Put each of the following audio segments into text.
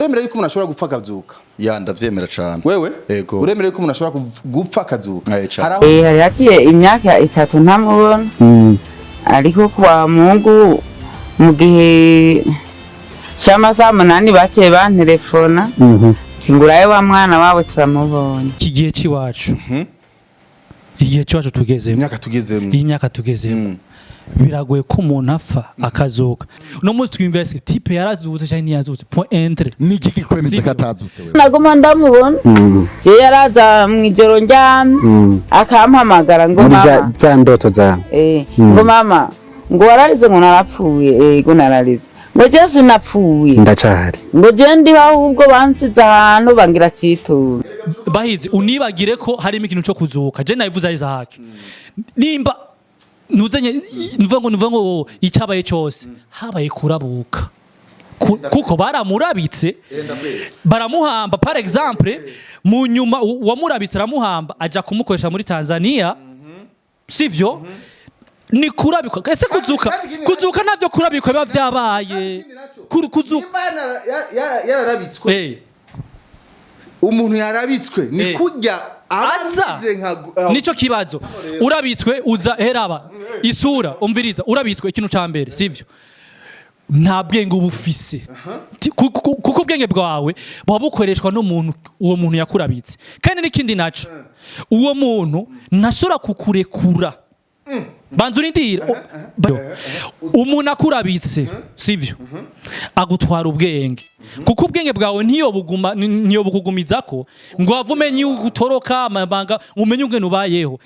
uremera yuko umuntu ashobora gupfa akazuka? Ya ndavyemera cyane. Wewe? Yego. Uremera yuko umuntu ashobora gupfa akazuka? Hari haciye imyaka 3 ntamubona. Ariko kwa Mungu mu gihe cy'amasaha 8 baciye bantelefona. Singuraye wa mwana wawe turamubonye. Kigiye ciwacu. Igihe ciwacu tugezemo. Imyaka tugezemo. Biragoye ko umuntu apfa akazuka. No munsi twinveste type yarazutse cyane ntiyazutse. Point entre. Niki kikwemeza katazutse wewe? Nagoma ndamubona. Je yaraza mwijoro njyamye. Akampamagara ngo mama. Za ndoto za. Ngo mama. Ngo wararize ngo narapfuye. Ngo nararize. Ngo je sinapfuye. Ndacahari. Ngo je ndi ahubwo bansiza ahantu bangira cyitura. Bahize unibagire ko harimo ikintu cyo kuzuka. Je nayivuza ari zahake. Nimba nuzenye nuvango icyabaye cyose habaye kurabuka kuko baramurabitse baramuhamba par exemple mu nyuma wamurabitse ramuhamba aja kumukoresha muri Tanzania sivyo ni kurabikwa ese kuzuka navyo kurabikwa biba vyabaye kuzuka yararabitswe umuntu yarabitswe ni kujya aza nico kibazo urabitswe uza heraba isura umviriza urabitswe ikintu cambere sivyo nta bwenge ubufise kuko ubwenge bwawe babukoreshwa no muntu uwo muntu yakurabitse kandi n'ikindi naco uwo muntu ntashobora kukurekura banzura indira umuntu akurabitse sivyo agutwara ubwenge kuko ubwenge bwawe niyo bukugumizako ngo avumenye ugutoroka amabanga umenye ungene ubayeho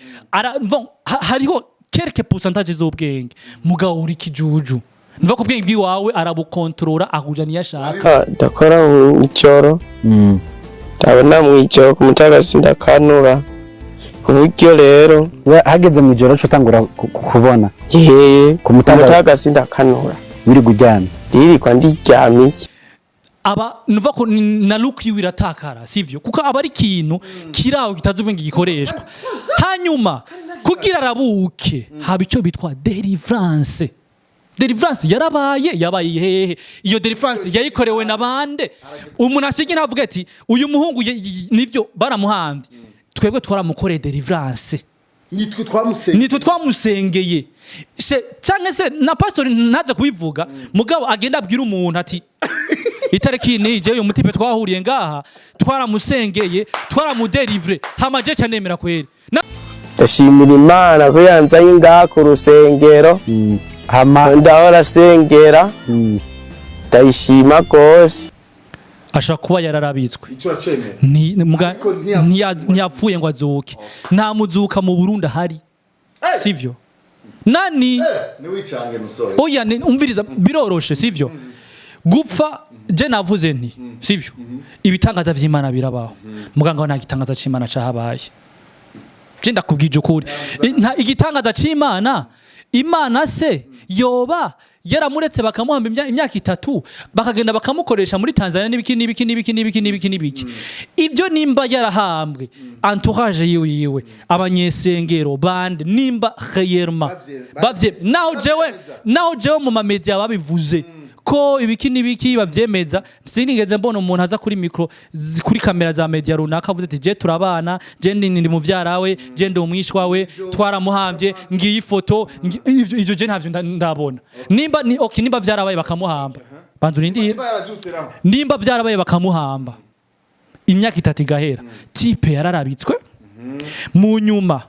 hariho quelque pourcentage z'ubwenge mugabo uri kijuju mva ko bwenge bwawe arabukontrola ahuja niyashaka ndakora mw'icoro ndabona mw'icoro kumutagasi ndakanura kuburyo rero hageze mu ijoro cyo tangura kubona kumutagasi ndakanura biri gujyana riri kwa ndiryamiye aba nuva ko na look iratakara sivyo kuko aba ari kintu kiraho kitazubenge gikoreshwa hanyuma kugira arabuke haba ico bitwa deliverance yabaye hehe iyo deliverance yayikorewe nabande umuntu ashiki navuga ati uyu muhungu nivyo baramuhambye twebwe twaramukoreye deliverance nitwe twamusengeye cyangwa se na pastor ntaza kubivuga mugabo agenda abwira umuntu ati itariki nije uyu mutipe twahuriye ngaha twaramusengeye twaramudelivre hamaje cyane nemera kweri ndashimira Imana ko yanzanye ngaha ku rusengero ndahora sengera ndayishima gose ashaka kuba yararabitswe ntiyapfuye ngo azuke nta muzuka mu Burundi hari sivyo nani oya umviriza biroroshe sivyo gupfa je navuze nti sivyo ibitangaza vy'Imana birabaho muganga nta gitangaza c'Imana cahabaye je ndakubwije ukuri igitangaza c'Imana Imana se yoba yaramuretse bakamuhamba imyaka 3 bakagenda bakamukoresha muri Tanzania n'ibiki ibyo nimba yarahambwe entourage yiwe abanyesengero bande nimba khayerma bavye naho jewe mu mamedia babivuze ko ibiki bavyemeza sinigeze mbona umuntu aza kuri micro kuri kamera za media runaka avuze ati je turabana je ndi mu vyarawe je ndi umwishwawe twaramuhambye ngiyi foto ivyo je ntavyo ndabona nimba ni okay nimba vyarabaye bakamuhamba banzura indira nimba vyarabaye bakamuhamba imyaka 3 igahera type yararabitswe mu nyuma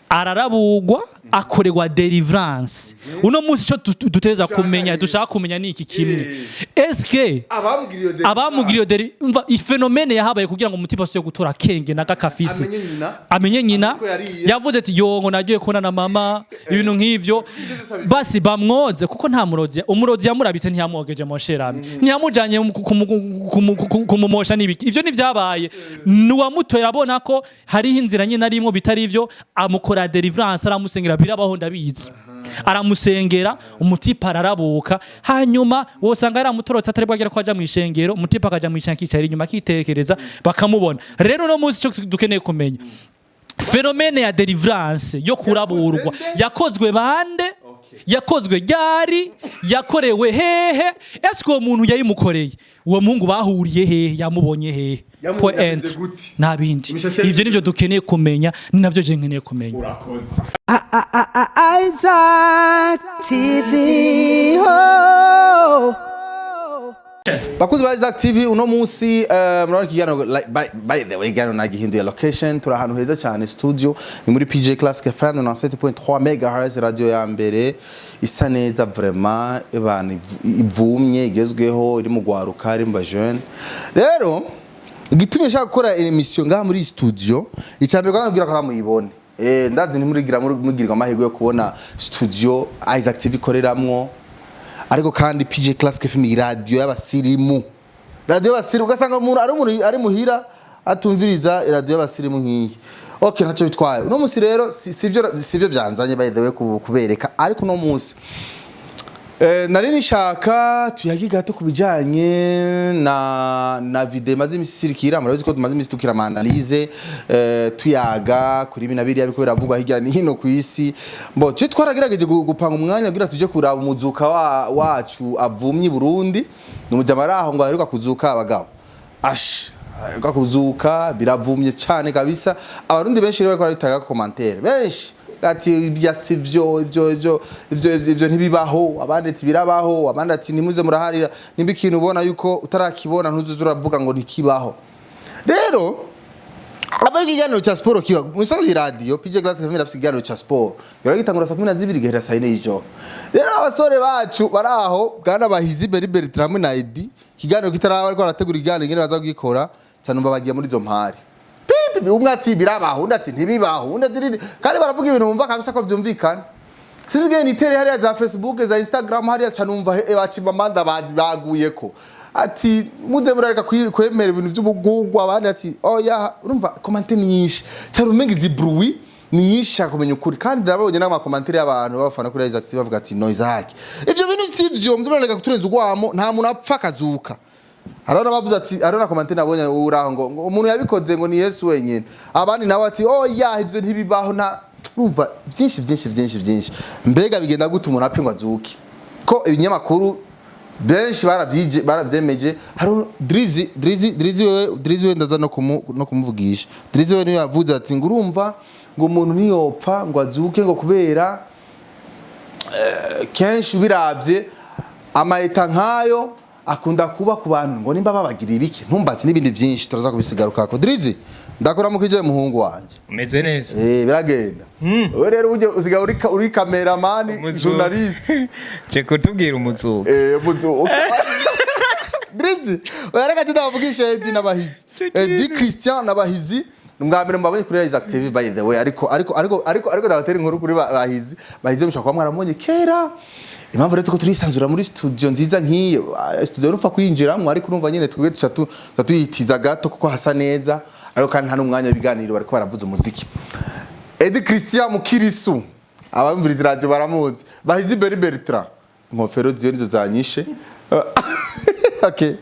ararabugwa akoregwa deliverance uno munsi cyo duteza kumenya dushaka kumenya niki kimwe eske abamugiriyo umva ifenomene yahabaye kugira ngo umutima so gutora kenge nakakafise amenye nyina yavuze ati yongo nagiye kubona na mama ibintu nk'ivyo basi bamwoze kuko nta murozi umurozi yamurabise ntiyamwogeje mosherame ntiyamujanye kumumosha nibiki ivyo nivyabaye nuwamutoye abona ko hari inzira nyine arimo bitari ivyo amukora deliverance aramusengera birabaho ndabizi aramusengera umutipa ararabuka hanyuma wosanga yaramutorotse atari bwagera ko aja mu ishengero umutipa akaja mu ishanki cyari inyuma kitekereza bakamubona rero no muzi cyo dukeneye kumenya Fenomene ya deliverance yo kuraburwa yakozwe bande? Yakozwe ryari? Yakorewe hehe? Eske uwo muntu yayimukoreye? Uwo mungu bahuriye hehe? Yamubonye hehe? Point. Nta bindi. Ivyo nivyo dukeneye kumenya, ni navyo je nkeneye kumenya. urakoze Isaac TV. Oh. bakuzi ba Isaac TV uno munsi murabona ikiganiro by the way ikiganiro nagihinduye location turi ahantu heza cyane studio ni muri PJ Classic FM 97.3 MHz radio ya mbere isa neza vraiment abantu ivumye igezweho iri mu gwaruka iri mu jeune rero igitumye shaka gukora emission ngaha muri studio icyambere kwambira ko muyibone ndazi ni mugirwa amahirwe yo kubona studio Isaac TV koreramwo ariko kandi PJ Classic FM radio y'abasirimu ugasanga umuntu ari muhira atumviriza radio y'abasirimu nkiyi okay ntacyo bitwaye uno munsi rero sivyo byanzanye by the way kubereka ariko uno munsi nari nishaka tuyagiga gato kubijanye na video maze imisirikira murabizi ko tumaze imisirikira ama analyse tuyaga kuri binabiri yabiko biravugwa hirya ni hino ku isi mbo cyo twaragerageje gupanga umwanya kugira tuje kuraba umuzuka wacu avumye Burundi numujamara ngo aheruka kuzuka abagabo kuzuka biravumye cyane kabisa abarundi benshi rero bari bitanga commentaire benshi ati byasivyo ivyo ntibibaho abanditsi birabaho abanditsi nimuze muraharira nimba ikintu ubona yuko utarakibona ntuzuzura uravuga ngo ntikibaho rero abaye ikiganiro cha sport kiba musanzwe radio PJ Classic FM afite ikiganiro cha sport yari gitangura saa 12 gahera saa 4 y'ijoro rero abasore bacu baraho bwana bahizi Bertrand na Edi ikiganiro kitaraba ariko arategura ikiganiro ngene baza kugikora cyanumva bagiye muri zo mpari umwe ati birabaho undi ati ntibibaho undi kandi baravuga ibintu bumva kabisa ko byumvikana sizige nitere hariya za Facebook za Instagram hariya canumva bacimba manda baguyeko ati muze murareka kwemera ibintu by'ubugugwa abandi ati oya urumva commentaire nyinshi cyarumenga izi bruit ni nyinshi kumenya ukuri kandi ndabonye n'ama commentaire y'abantu babafana kuri Isaac TV bavuga ati noise haki ivyo bintu sivyo ndaboneka kuturenza ugwamo nta muntu apfa kazuka Arona bavuze ati arona commentaire nabonye uraho ngo umuntu yabikoze ngo ni Yesu wenyene abandi nawe ati oya ivyo ntibibaho na urumva byinshi mbega bigenda gute umuntu apfa ngo azuki ko ibinyamakuru benshi barabyemeje hari Drizzy we ndaza no kumuvugisha Drizzy we niyo yavuze ati ngo urumva ngo umuntu niyopfa ngo azuke ngo kubera kenshi birabye amayeta nkayo akunda kuba ku bantu ngo nimba babagira ibiki ntumbatse n'ibindi byinshi turaza kubisigaruka ko Drizzy ndakora mukije muhungu wanje umeze neza biragenda we rero uje usiga uri cameraman journalist je kutubwira umuzuka umuzuka Drizzy urareka tudavugisha Edi nabahizi Edi Christian nabahizi Mbere mbabonye kuri Isaac TV by the way ariko ndabatera inkuru kuri bahizi mushaka kwa mwaramubonye kera impamvu rero turisanzura muri studio nziza nkiyo studio rufa kwinjiramwe ariko urumva nyene twebwe tuyitiza gato kuko hasa neza ariko kandi nta numwanya w'ibiganiro bariko baravuza umuziki Edi Christian Mukirisu abamviriza radio baramuzi bahizi Bertrand inkofero ziyo nizo zanyishe okay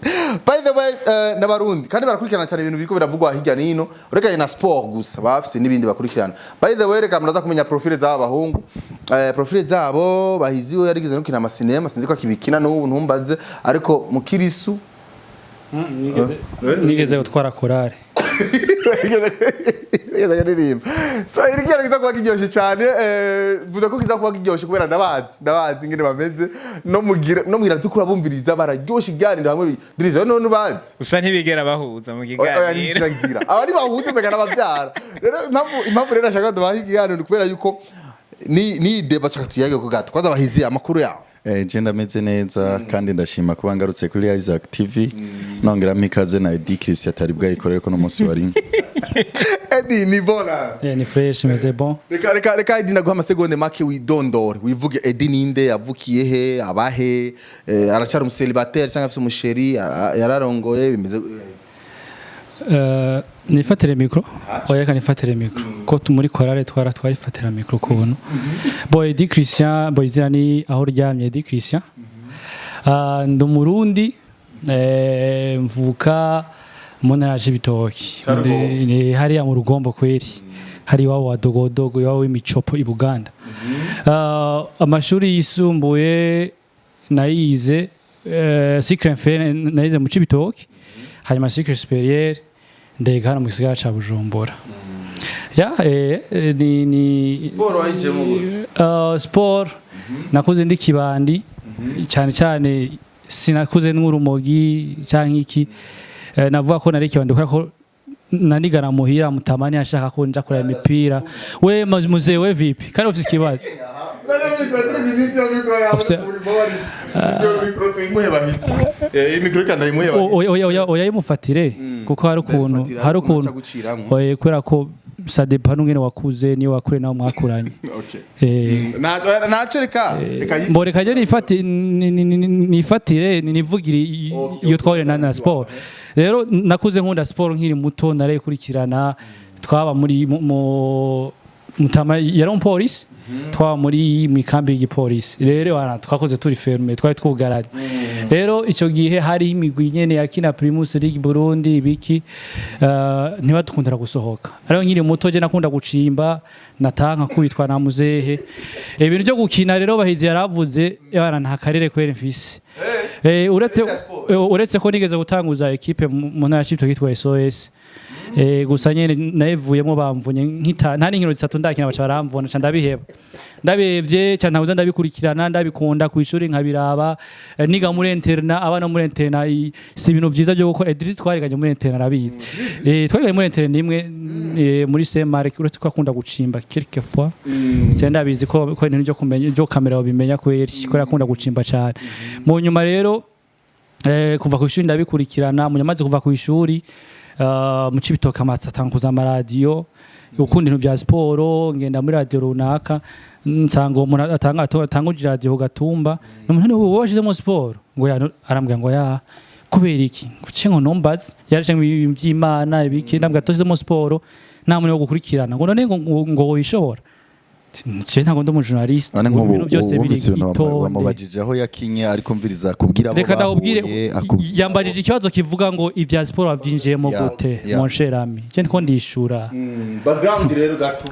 by the way n'abarundi kandi barakurikirana cyane ibintu biriko biravugwa hirya nino urekaye na sport gusa bafise nibindi bakurikirana by the way reka muraza kumenya profile z'aba bahungu profile zabo bahiziwe yarigeze no kina amasinema sinzi ko akibikina n'ubu ntumbaze ariko Mukirisu nigeze gutwara korale so irikiye kiza kuba kiryoshe cyane vuze ko kiza kuba kiryoshe kubera ndabazi ngene bameze no mugira tukura bumviriza bararyoshe iganiro hamwe Drizzy none ubazi usa ntibigera bahuza mu kiganiro abari bahuze mbega nabavyara rero impamvu rero ashaka dubaha iganiro kubera yuko ni deba chaka tuyage ko gato kwanza bahizi amakuru yawo je ndameze neza kandi ndashima kuba ngarutse kuri Isaac TV nongera mikaze na Edi Christian atari bwayikorera ko no munsi wari Edi ni bona ni fresh meze bon reka Edi ndaguha amasegonde make widondore wivuge Edi ninde yavukiye he abahe aracyari umuselibateri cyangwa afite umusheri yararongoye bimeze nifatire micro oya kanifatire micro ko muri korale twarifatira micro kubuntu boy Edi Christian boy zirani aho ryamye Edi Christian ndumurundi mvuka mu ntara y'Ibitoki hariya mu Rugombo kweri hari iwabo wa dogodogo iwabo w'imicopo i Buganda. Amashuri yisumbuye nayize cycle inférieur nayize mu Cibitoke, hanyuma cycle supérieur ndega hano mu gisagara ca Bujumbura. Ni sport wayijemo sport nakuze ndi kibandi cyane sinakuze n'urumogi cyangwa iki, navuga ko nari kibandi kuko nanigana muhira mutamani ashaka ko nja kureba imipira. We muzee we vipi kandi ufite ikibazo oya imufatire kuko hari ukuntu kubera ko sadepa n'ungene wakuze niyo wakure nawe mwakuranye. Naco reka mboreka je nifatire nivugire iyo twahore na sport. Rero nakuze nkunda sport nkiri muto narekurikirana, twaba muri mutama yari police, twaba muri mikambi y'igipolisi. Rero twakoze turi ferme, twari twugaranye. Rero ico gihe hari imigwi nyene yakina Primus League Burundi biki, ntibatukundira gusohoka. Rero nkiri muto je nakunda gucimba, natanka kubitwa na muzehe. Ibintu byo gukina rero bahizi yaravuze yana nta karere kwere mfise. Uretse ko nigeze gutanguza equipe mu ntara y'Cibitoke yitwa SOS. Gusa nyene nayevuyemo bamvunye nta n'inkino zitatu ndakina bacha baramvuna ca ndabiheba. Ndabevye ca ntabuza ndabikurikirana ndabikunda ku ishuri nkabiraba, niga muri interna abana muri interna si ibintu vyiza byo gukora. Idris twariganye muri interna arabizi. Twariganye muri interna nimwe muri Semark, uretse ko akunda gucimba quelquefois. Senda bizi ko ibintu byo kumenya byo kamera bimenya ko akunda gucimba cyane. Mu nyuma rero kuva ku ishuri ndabikurikirana, mu nyamaze kuva ku ishuri mu Cibitoke amatsa tankuza amaradiyo ukunda ibintu bya siporo, ngenda muri radio runaka nsanga umuntu atanguje radio Gatumba, n'umuntu ni wowe washizemo siporo ngo arambwira ngo kubera iki kuki ngo nombaze yaraje by'Imana ibiki, ndambwira tozemo siporo nta muntu wo gukurikirana ngo none ngo wishobora. Ntabwo ndi umujournaliste, ibintu byose biri wamubajije aho yakinye ariko mviriza kubwira abo reka ndakubwire yambajije ikibazo kivuga ngo ivya sport wavyinjiyemo gute mon cher ami, je ndiko ndishura background rero gato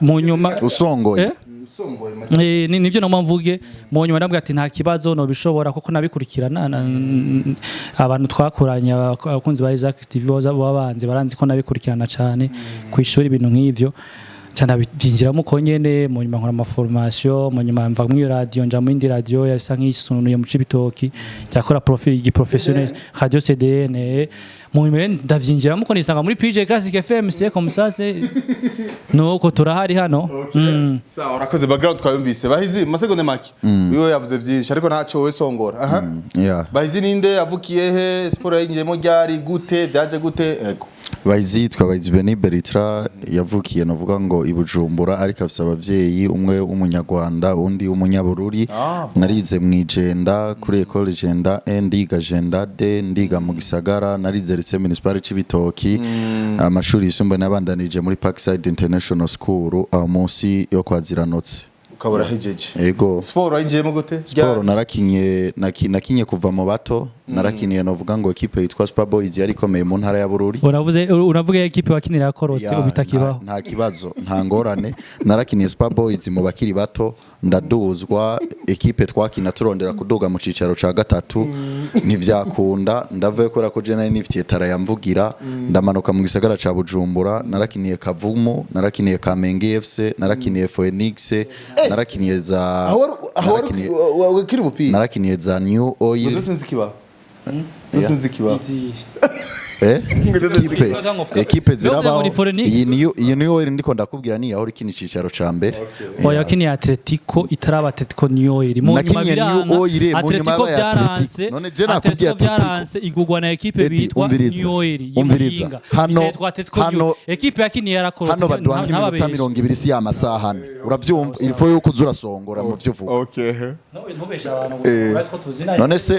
mu nyuma usongoye nivyo no mvuge. Mu nyuma ndabwira ati nta kibazo no bishobora kuko nabikurikirana abantu twakoranye abakunzi ba Isaac TV babanze baranzi ko nabikurikirana cyane ku ishuri ibintu nk'ivyo cyane byinjiramo ko nyene. Mu nyuma nkora amaformation, mu nyuma mva mu radio nja mu indi radio yasa nk'isunuye mu Cibitoke cyakora profil professionnel radio CDN. Mu nyuma ndavyinjiramo ko nisanga muri PJ Classic FM c'est comme ça c'est nuko turahari hano. Sawa urakoze background twayumvise. Bahizi masegonde make wiwe yavuze byinshi ariko ntaco we songora. Bahizi ninde yavukiye he, sport yinjiyemo ryari gute byaje gute? Bahizi twabahizi Beni Beritra yavukiye novuga ngo i Bujumbura ariko afite abavyeyi, umwe w'umunyarwanda undi w'umunyabururi. Narize mu Igenda kuri Ecole Igenda ndiga Genda de ndiga mu Gisagara, narize lycée municipal Cibitoke, amashuri yisumbuye nabandanije muri Parkside International School munsi yo kwaziranotse. Ukabura hejeje. Yego. Sport wayinjiyemo gute? Sport nakinye kuva mu bato, narakiniye novuga ngo equipe yitwa Super Boys yari komeye mu ntara ya Bururi. Uravuga equipe wakinira yakorotse ubitakibaho. Nta kibazo, nta ngorane. Narakiniye Super Boys mu bakiri bato, ndaduzwa equipe twakina turondera kuduga mu cicaro ca gatatu, ntivyakunda ndavuye ko rako je nari nifitiye tara yamvugira, ndamanuka mu gisagara ca Bujumbura, narakiniye Kavumu, narakiniye Kamenge FC, narakiniye Phoenix, narakiniye za kiri umupira, narakiniye za New Oil. Uzosinzi kiba equipe zirabaho. Iyi New Oil ndiko ndakubwira ni aho ikini cicaro ca mbere. Oya kini Atletico itaraba Atletico New Oil mu nyuma birana Atletico byaranse. None je nakubwiye byaranse igugwa na equipe bitwa New Oil y'Iringa. Hano equipe yakini yarakorotse. Hano baduhanga iminota 20 si amasaha. Uravyumva ilfo yo kuzurasongora mu byo vuga. Ntubesha abantu uratwo tuzina. None se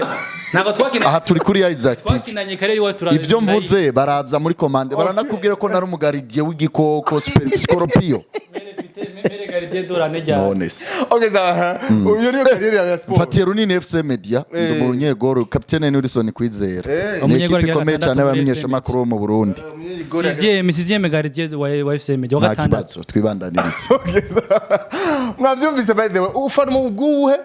nago twakina aha turi kuri Isaac TV. Twakinanye kare iwe turabe. Ivyo mvuze baraza muri commande baranakubwira ko nari umugaridiye w'igikoko Scorpio. Mere gardien dora nejya. none se Okay sawa. Uyo niyo kariyeri ya sport. mfatiye runini FC Media ndi umunyegoro kapitene Nilson Kwizera ni Umunyegoro ekipe ikomeye gatandatu cyane muri abamenyesha FC makuru bo mu Burundi Sixième gardien wa FC Media wa nta gatandatu. kibazo twibandaniriza Okay sawa. Mwavyumvise by the way ufana mu bwuhe?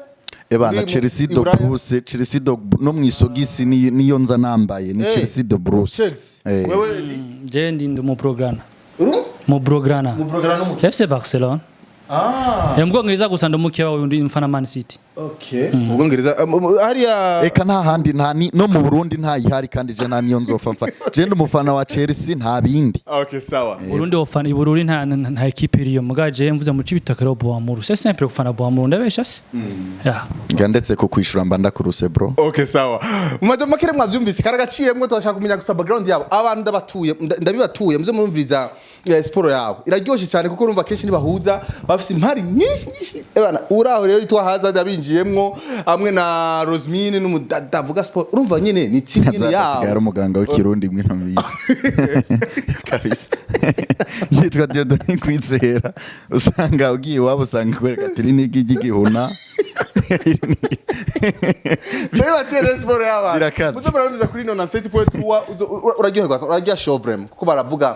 ebana Chelsea do Bruce Chelsea do no mwisogisi niyo nza nambaye ni Chelsea do Bruce Chelsea. Wewe Je ndi mu prograna. uru? Mu prograna. Mu programa no. FC Barcelona. Mbwongereza gusa ndumukiye wawe undi mfana Man City. Okay. Ubwongereza hariya eka nta handi no mu Burundi nta yihari kandi je nta niyo nzofa mfa je ndi umufana wa Chelsea nta bindi Okay sawa. Burundi ofana Burundi nta equipe iriyo mugaje mvuze mu cibitakaro Boamuru. C'est simple gufana Boamuru ndabesha se. Yeah. ngandetse ko kwishura mba ndakuruse bro Okay sawa. Mumaje makere mwavyumvise karagaciyemwe twashaka kumenya gusa background yabo abantu ndabibatuye muze murumviriza sport yabo iraryoshe cyane kuko urumva kenshi nibahuza bafise impari nyinshi ebana uraho rero yitwa Hazard abinjiyemwo hamwe na Rosmine n'umudavuga sport urumva nyine ni team nyine yabo sigara umuganga w'ikirundi mwe ntomizi kabisa yitwa Dieudonné Kwizera usanga ugiye wabo usanga kwereka ati nigi gihuna Bebe batera sport yabo Birakaze. muze murumviza kuri 97.3 uraryoherwa urarya show vraiment kuko baravuga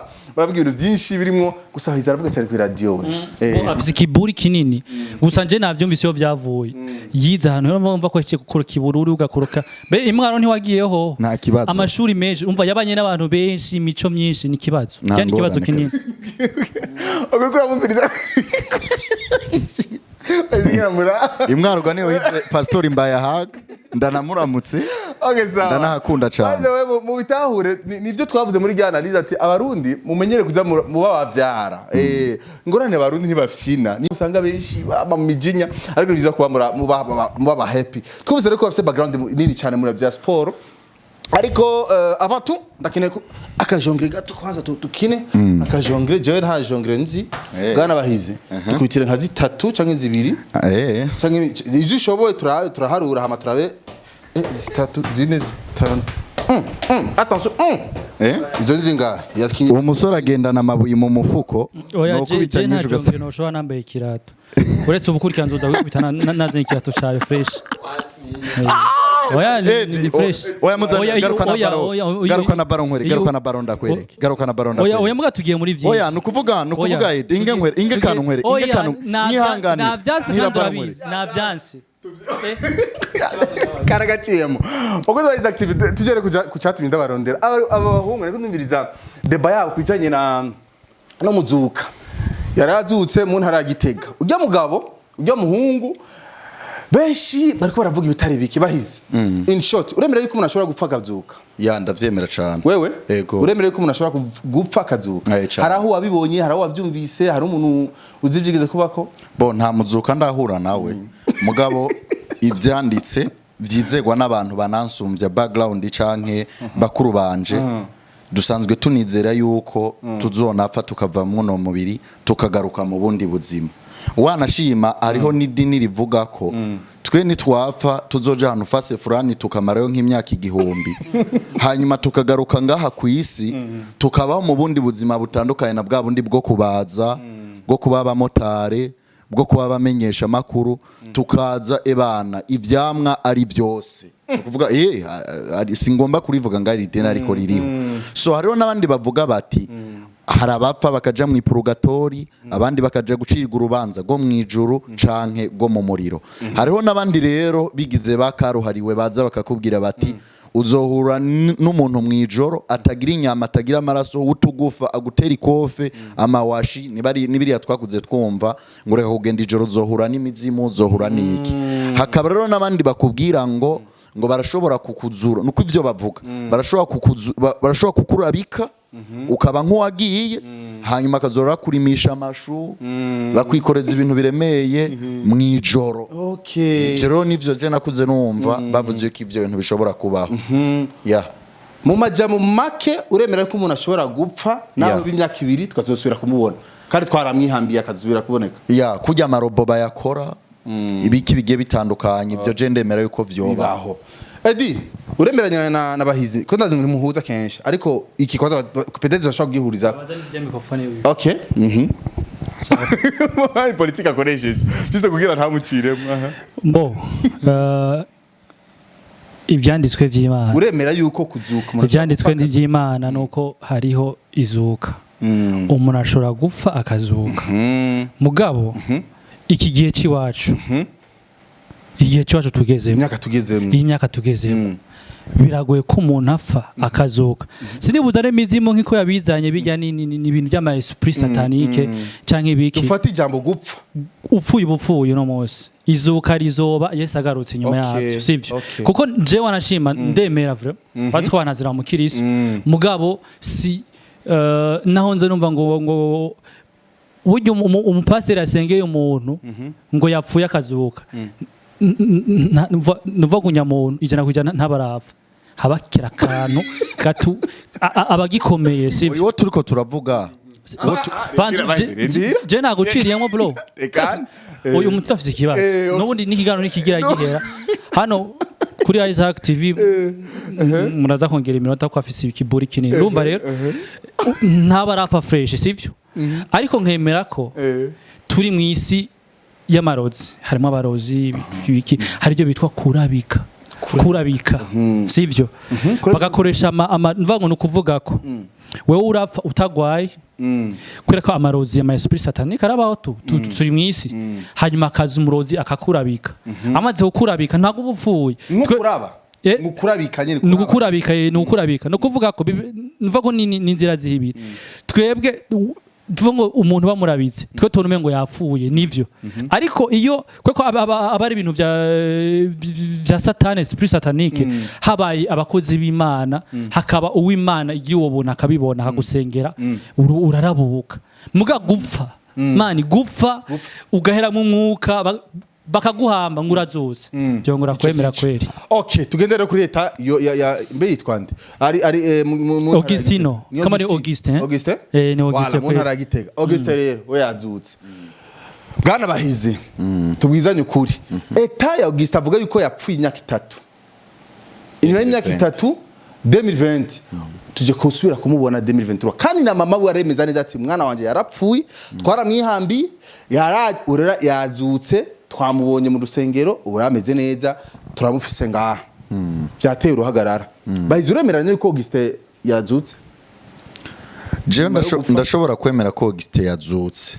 ibintu byinshi birimo gusa hiza aravuga cyane ku radio we Afise kiburi kinini. Gusa nje navyumvise yo vyavuye. Yiza hano rero mva ko gukora kibururi ugakoroka. Be imwaro ntiwagiyeho. Nta kibazo. Amashuri menshi umva yabanye n'abantu benshi imico myinshi ni kibazo. Cyane kibazo kinini. Ogukura mumviriza imwarwa niyo hitse pastor Mbayahaga ndanamuramutse Okay sawa. ndanahakunda cyane Maze we mu bitahure nivyo twavuze muri Ghana aliza ati abarundi mumenyere kuza mu bavyara ngorane abarundi ntibafyina ni usanga benshi baba mu mijinya ariko biza kuba mu baba happy twavuze rero ko bafite background nini cyane muri bya sport ariko avant tout ndakeneye akajongre gato kwanza tukine akajongre jewe nta jongre nzi Ghana bahize tukubitire nka zitatu canke zibiri canke izishoboye turaharura hama turabe zitatu zine zitanu attention izo nzinga yakinye uwo musore agendana amabuye mu mufuko no kubitanyije ugasa no shobora nambaye ikirato uretse ubukurikiranzo udakubita naze ikirato cyawe fresh oya ni fresh oya muzana garuka na baron nkwereke garuka na baron ndakwereke garuka na baron ndakwereke oya muga tugiye muri vyinshi oya nukuvuga inge kanu nkwereke inge kanu nyihangane navyanse karagaciyemo uko zo activity tugere ku cyatumye ndabarondera abahungu reko ndumviriza deba yabo kwijanye no muzuka yarazutse mu ntara ya Gitega ujya mugabo ujya muhungu benshi bariko baravuga ibitari biki bahize in short uremera yuko umuntu ashobora gupfa akazuka ya ndavyemera cyane wewe yego uremera yuko umuntu ashobora gupfa akazuka hari aho wabibonye hari aho wavyumvise hari umuntu uzivyigeze kubako bo nta muzuka ndahura nawe mugabo ivyanditse vyizegwa n'abantu banansumbya background canke bakuru banje dusanzwe tunizera yuko tuzonapfa tukava mu mubiri tukagaruka mu bundi buzima wanashima hariho n'idini rivuga ko twe nitwapfa tuzoja hano fase fulani tukamarayo nk'imyaka 1000 hanyuma tukagaruka ngaha ku isi tukabaho mu bundi buzima butandukanye na bwa bundi bwo kubaza bwo kuba abamotari bwo kuba bamenyesha makuru tukaza ebana ivyamwa ari byose kuvuga singomba kurivuga ngari ideni ariko ririho so hariho n'abandi bavuga bati hari abapfa bakaja mu purgatori abandi bakaja gucirwa urubanza go mu ijuru canke go mu muriro hariho n'abandi rero bigize bakaruhariwe baza bakakubwira bati uzohura n'umuntu mu ijoro atagira inyama atagira amaraso utugufa agutera ikofe amawashi nibiri twakuze twumva ngo reka kugenda ijoro uzohura n'imizimu uzohura n'iki hakaba rero n'abandi bakubwira ngo barashobora kukuzura nuko ivyo bavuga barashobora kukurabika ukaba nk'uwagiye hanyuma akazora kurimisha amashu bakwikoreza ibintu biremeye mu ijoro rero nivyo je nakuze numva bavuze yuko ivyo bintu bishobora kubaho mu majambo make uremera ko umuntu ashobora gupfa naho b'imyaka 2 tukazosubira kumubona kandi twaramwihambiye akazubira kuboneka kujya amarobo bayakora ibiki bigiye bitandukanye ivyo je ndemera yuko vyobaho Edi uremeranya na bahizi ko ndazi muri muhuza kenshi ariko iki kwanza pedete zashobora kugihuriza okay Politique akoresheje juste kugira ntamuciremo Bo ivyanditswe vy'Imana uremera yuko kuzuka ivyanditswe vy'Imana nuko hariho izuka umuntu ashobora gupfa akazuka mugabo iki gihe ciwacu igihe ciwacu tugezemo imyaka tugezemo biragoye ko umuntu apfa akazuka sinibuza imizimu nk'iko yabizanye bijya n'ibintu by'ama esprit satanique canke ibiki dufata ijambo gupfa upfuye no munsi izuka rizoba Yesu agarutse nyuma yavyo sivyo kuko je wanashima ndemera vre baziko banazira mu Kristo mugabo si naho nze numva ngo buryo umupaseri asengeye umuntu ngo yapfuye akazuka nuva kunyamuntu ijana kujana ntabarava habakira kantu gatu abagikomeye sivyo iyo turiko turavuga je naguciriyemo bro uyu muntu afise ikibazo nubundi nikigano nikigira gihera hano kuri Isaac TV muraza kongera iminota ko afise ikiburi kinini urumva rero ntabarafa fresh sivyo ariko nkemera ko turi mu isi y'amarozi harimo abarozi biki hari byo bitwa kurabika sivyo bagakoresha mvango no kuvuga ko wewe urapfa utagwaye kwera ko amarozi ama esprit satanique arabaho turi mu isi hanyuma akazi umurozi akakurabika amaze gukurabika ntago ubupfuye nukurabika no kuvuga ko nva ko ni inzira zihibira twebwe tuvuga umuntu bamurabitse twe tunume ngo yapfuye nivyo ariko iyo kweko abari ibintu vya satane esprit satanique habaye abakozi b'Imana hakaba uw'Imana igiye ubona akabibona akagusengera urarabuka muga gupfa mani gupfa ugahera mu mwuka bakaguhamba ngurazoze byongora kwemera kweri okay tugendere kuri leta ya mbe yitwande ari Augustino kama ni Augustin ni Augustin mu ntara Gitega Augustin rero we yazutse bwana bahizi tubwizanye ukuri eta ya Augustin avuga yuko yapfuye imyaka 3 inyuma y'imyaka 3 2020 tuje kusubira kumubona 2023 kandi na mama we aremeza neza ati mwana wanje yarapfuye twaramwihambi yazutse twamubonye mu rusengero ubu yameze neza turamufise ngaha byateye uruhagarara bahize uremeranya yuko Augustin yazutse je ndashobora kwemera ko Augustin yazutse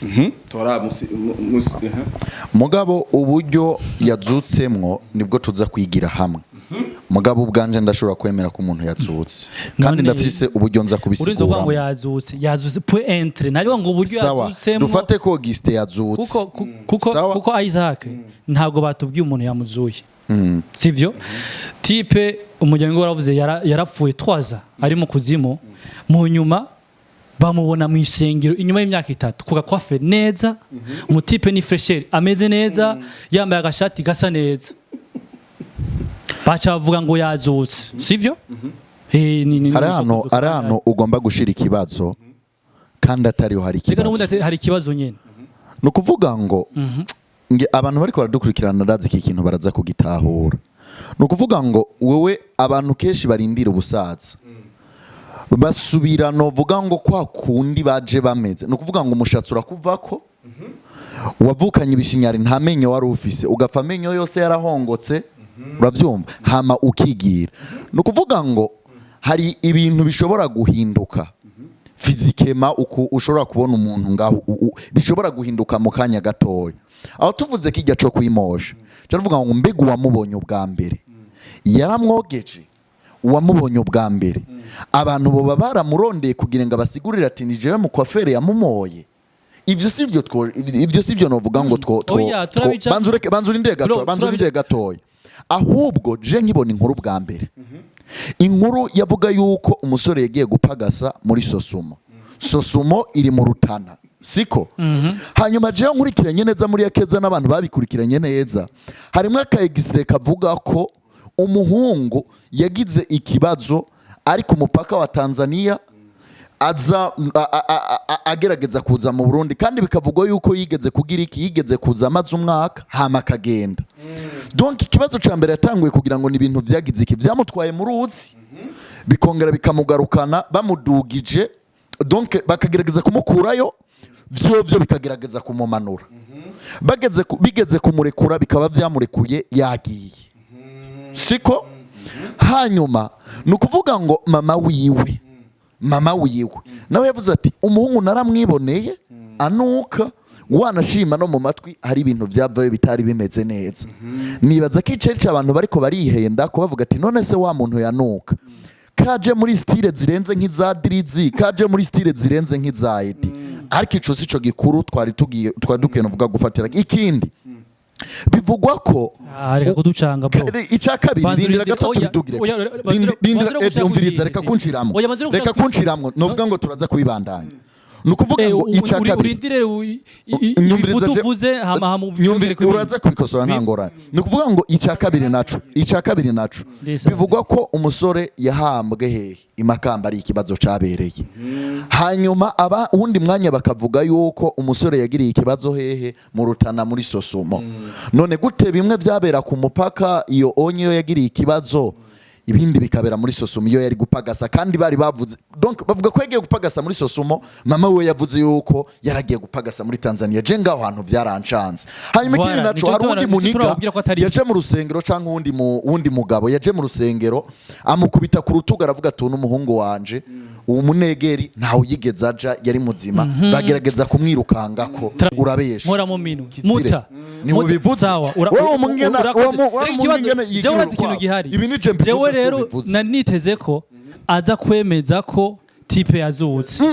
mugabo uburyo yazutsemwo nibwo tuza kwigira hamwe mugabo ubwanje ndashobora kwemera ko umuntu yazutse kandi ndafise uburyo nza kubisigura urinzo vango yazutse point entre nari ngo uburyo yazutsemo dufate ko Augustin yazutse kuko Isaac ntago batubwiye umuntu yamuzuye sivyo type umuryango waravuze yarapfuye 3 ari mu kuzimu mu nyuma bamubona mu ishengero inyuma y'imyaka 3 kuga kwafe neza umutipe ni fresher ameze neza yambaye agashati gasa neza bacha bavuga ngo yazutse sivyo arano ugomba gushira ikibazo kandi atariho hari ikibazo hari ikibazo nyene no kuvuga ngo nge abantu bari ko baradukurikirana ndazi iki kintu baraza kugitahura no kuvuga ngo wewe abantu keshi barindira ubusaza basubira no vuga ngo kwa kundi baje bameze no kuvuga ngo umushatsi urakuvako wavukanye ibishinyari nta menyo wari ufise ugafa amenyo yose yarahongotse uravyumva hama ukigira no kuvuga ngo hari ibintu bishobora guhinduka fizikema uko ushobora kubona umuntu ngaho bishobora guhinduka mu kanya gatoya aho tuvuze kijya cyo kwimosha cyavuga ngo mbega wamubonye ubwa mbere yaramwogeje wamubonye ubwa mbere abantu bo baramurondeye kugira ngo abasigurire ati ni jewe mu coiffeur yamumoye ivyo sivyo novuga ngo banzurinde gatoya ahubwo je nkibona inkuru bwa mbere inkuru yavuga yuko umusore yagiye gupagasa muri sosumo iri mu Rutana siko hanyuma je nkurikiranye neza muri yakeza n'abantu babikurikiranye neza harimo akaextrait kavuga ko umuhungu yagize ikibazo ari ku mupaka wa Tanzania aza agerageza kuza mu Burundi kandi bikavugwa yuko yigeze kuza amaze umwaka hama kagenda donc ikibazo ca mbere yatanguye kugira ngo ni ibintu vyagize iki vyamutwaye mu ruzi bikongera bikamugarukana bamudugije donc bakagerageza kumukurayo byo bikagerageza kumumanura bigeze kumurekura bikaba byamurekuye yagiye siko hanyuma nukuvuga ngo mama wiwe nawe yavuze ati umuhungu naramwiboneye anuka wanashima no mu matwi hari ibintu byavayo bitari bimeze neza nibaza ko iceri abantu bariko barihenda ko bavuga ati none se wa muntu yanuka kaje muri style zirenze nk'iza Drizzy kaje muri style zirenze nk'iza Edi ariko ico sico gikuru twari dukwiye novuga gufatira ikindi bivugwa ko reka kuducanga bro icya kabiri rindira gato tubidugire umviriza reka kunciramwo novuga ngo turaza kubibandanya nukuvuga ngo icya kabiri uraza kubikosora ntangorane nukuvuga ngo icya kabiri naco bivugwa ko umusore yahambwe hehe imakamba ari ikibazo cabereye hanyuma uwundi mwanya bakavuga yuko umusore yagiriye ikibazo hehe mu Rutana muri Sosumo none gute bimwe byabera ku mupaka iyo onyo yagiriye ikibazo ibindi bikabera muri Sosumo iyo yari gupagasa kandi bari bavuze donc bavuga ko yagiye gupagasa muri Sosumo mama we yavuze yuko yaragiye gupagasa muri Tanzania je ngaho hantu byarancanze hanyuma ikindi naco hari undi muniga yaje mu rusengero canke uwundi mugabo yaje mu rusengero amukubita ku rutuga aravuga ati n'umuhungu wanje uwo munegeri ntawe yigeze aja yari muzima bagerageza kumwirukangako urabesha mora mu minu muta ni ubivuze wowe mungena jewe ikintu gihari jewe rero naniteze ko aza kwemeza ko tipe yazutse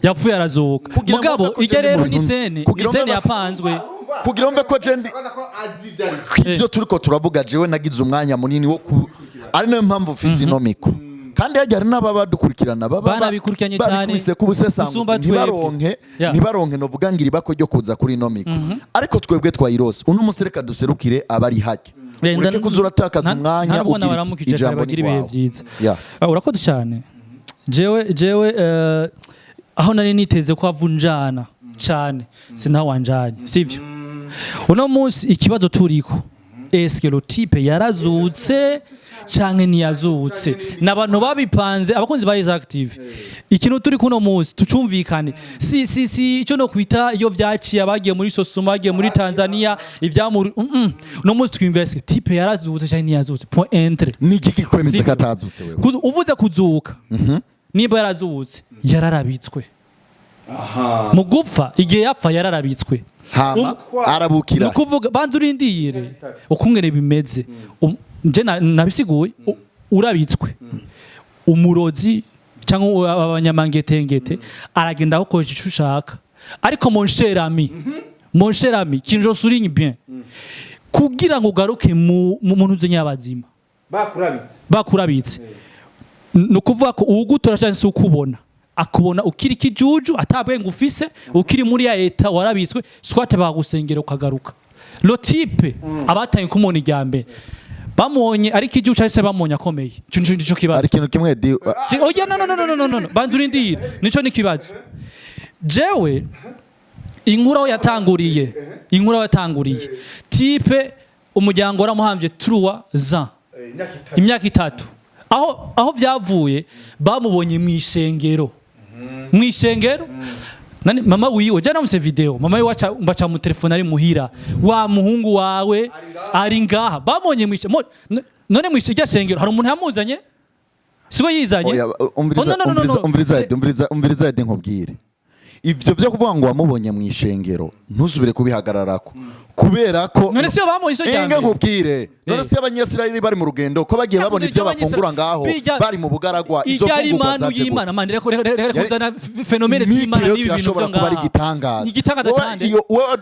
yapfuye arazuka mugabo ije rero ni sene yapanzwe kugira ngo ko jendi ibyo turiko turavuga jewe nagize umwanya munini wo ari nayo mpamvu ufise ino mikro kandi yajya n'ababa dukurikirana bana bikurikiranye cyane ku busesanguzi ntibaronke novuga ngira ibako ryo kuza kuri ino mikro ariko twebwe twayirose uno musereka duserukire abari hake ureke kuzura takaza umwanya ugira ijambo ni wawe urakoze cyane jewe aho nari niteze ko avunjana cyane sinawanjanye sivyo uno munsi ikibazo turiko eske lo type yarazutse canke ntiyazutse n'abantu babipanze abakunzi ba Is Active ikintu turi kuno munsi tucumvikane si ico no kwita iyo vyaciye abagiye muri Sosumo bagiye muri Tanzania ivyamuri no munsi twinveste type yarazutse canke ntiyazutse point entre niki kwemeza katazutse wewe uvuze kuzuka niba yarazutse yararabitswe mu gupfa igihe yapfa yararabitswe arabukira nukuvuga banze urindire ukungene bimeze nje nabisiguye urabitswe umurozi cyangwa abanyamangetengete aragenda akoresha ico ushaka ariko mon cher ami kinjo souligne bien kugira ngo ugaruke mu muntu z'nyabazima bakurabitse nukuvuga ko ugutora cyane se ukubona akubona ukiri kijuju atabwenge ufise ukiri muri ya eta warabitswe swate bagusengera ukagaruka lo type abataye kumona ijyambe bamonye ari kijuju cyase bamonye akomeye cyo kibazo ari kintu kimwe di oya no bandurindire nico ni kibazo jewe inkura yatanguriye type umuryango waramuhamvye 3 ans imyaka 3 aho byavuye bamubonye mwishengero nani mama wiwe jana muse video mama wiwe mbaca mu telefone ari muhira wa muhungu wawe ari ngaha bamonye mwishe none mwishe ryashengero hari umuntu yamuzanye siko yizanye umviriza nkubwire ivyo byo kuvuga ngo wamubonye mwishengero ntuzubire kubihagararako kubera ko none siyo bamoye iso cyane nkubwire none siyo abanyesirayeli bari mu rugendo ko bagiye babona ibyo bafungura ngaho bari mu bugaragwa izo fungurwa zaje y'Imana mande reko kuzana fenomene y'Imana n'ibintu byo ngaho igitangaza cyane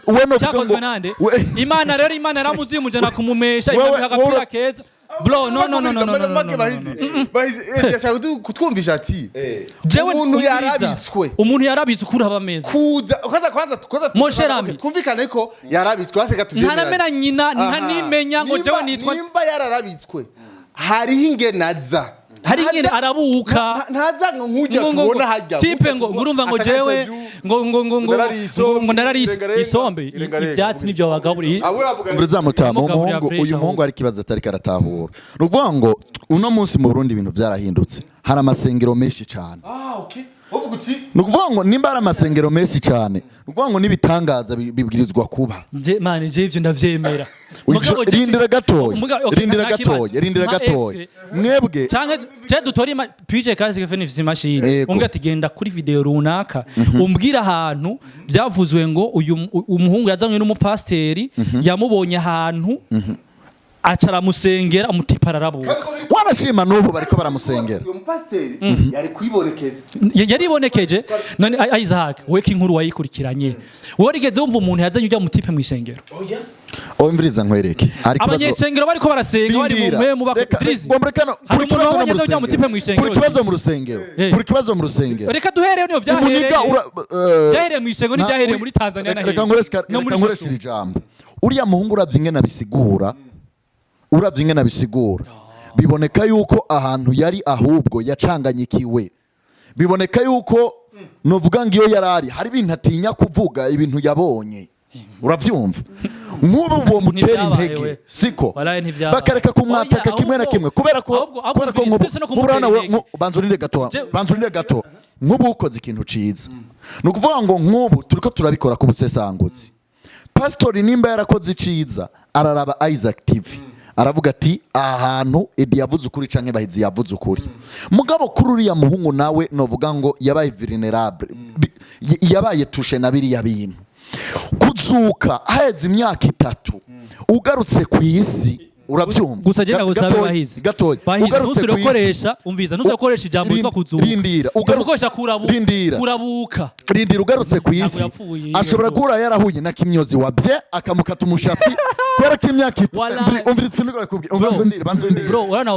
we no cyakozwe nande Imana rero Imana yaramuzi mujana kumumesha Imana agapira keza bro no yashaka kutwumvisha ati umuntu yarabitswe kuri aba meza kuza kwanza twumvikane ko yarabitswe hase gatuvye ntaramera nyina ntanimenya ngo jewe nitwa nimba yararabitswe hari ingenaza hari ingene arabuka ntaza nkujya tubona hajya tipe ngo urumva ngo jewe ngo narari isombe ibyatsi nivyo bagaburi mbriza mutama uyu muhungu ari kibaza atari karatahura ruvuga ngo uno munsi mu Burundi ibintu byarahindutse hari amasengero menshi cyane nukuvuga ngo nimba ari amasengero menshi cyane nukuvuga ngo nibitangaza bibwirizwa kuba mani je ivyo ndavyemera rindira gatoya mwebwe canke je dutori PJ kazi ke fenifisi machine umbwira ati genda kuri video runaka umbwira ahantu byavuzwe ngo uyu umuhungu yazanywe n'umupasteri yamubonye ahantu acara musengera umutipara arabuka wanashima n'ubu bariko baramusengera uyu mupasteri yari kwibonekeza yaribonekeje none Isaac weke inkuru wayikurikiranye warigeze wumva umuntu yazanye ujya mutipe mu isengero oya mviriza nkwereke abanyesengero bariko barasenga bari mu mpemu bakutirize kuri kibazo mu rusengero reka duhereye niyo byahereye mu isengero n'ibyahereye muri Tanzania na reka nkoresha ijambo uriya muhungu uravye ingene abisigura biboneka yuko ahantu yari ahubwo yacanganyikiwe biboneka yuko novuga ngiyo yarari hari ibintu atinya kuvuga ibintu yabonye uravyumva nk'ubu bo mutera intege siko bakareka kumwataka kimwe na kimwe kubera ko nk'uburana banzurinde gato nk'ubu ukoze ikintu ciza ni ukuvuga ngo nk'ubu turiko turabikora ku busesanguzi pastori nimba yarakoze iciza araraba Isaac TV aravuga ati ahantu Edi yavuze ukuri canke Bahizi yavuze ukuri mugabo kuri uriya muhungu nawe novuga ngo yabaye vulnerable yabaye tushe na biriya bintu kuzuka haheze imyaka 3 ugarutse ku isi uravyumva gusa je nagusabe Bahizi ugarutse gukoresha umviza nuzakoresha ijambo yitwa kuzuka rindira ugarukoresha kurabuka rindira ugarutse ku isi ashobora gura yarahuye na kimyozi wabye akamukata umushatsi kwera ko imyaka umviriza ikintu kubwira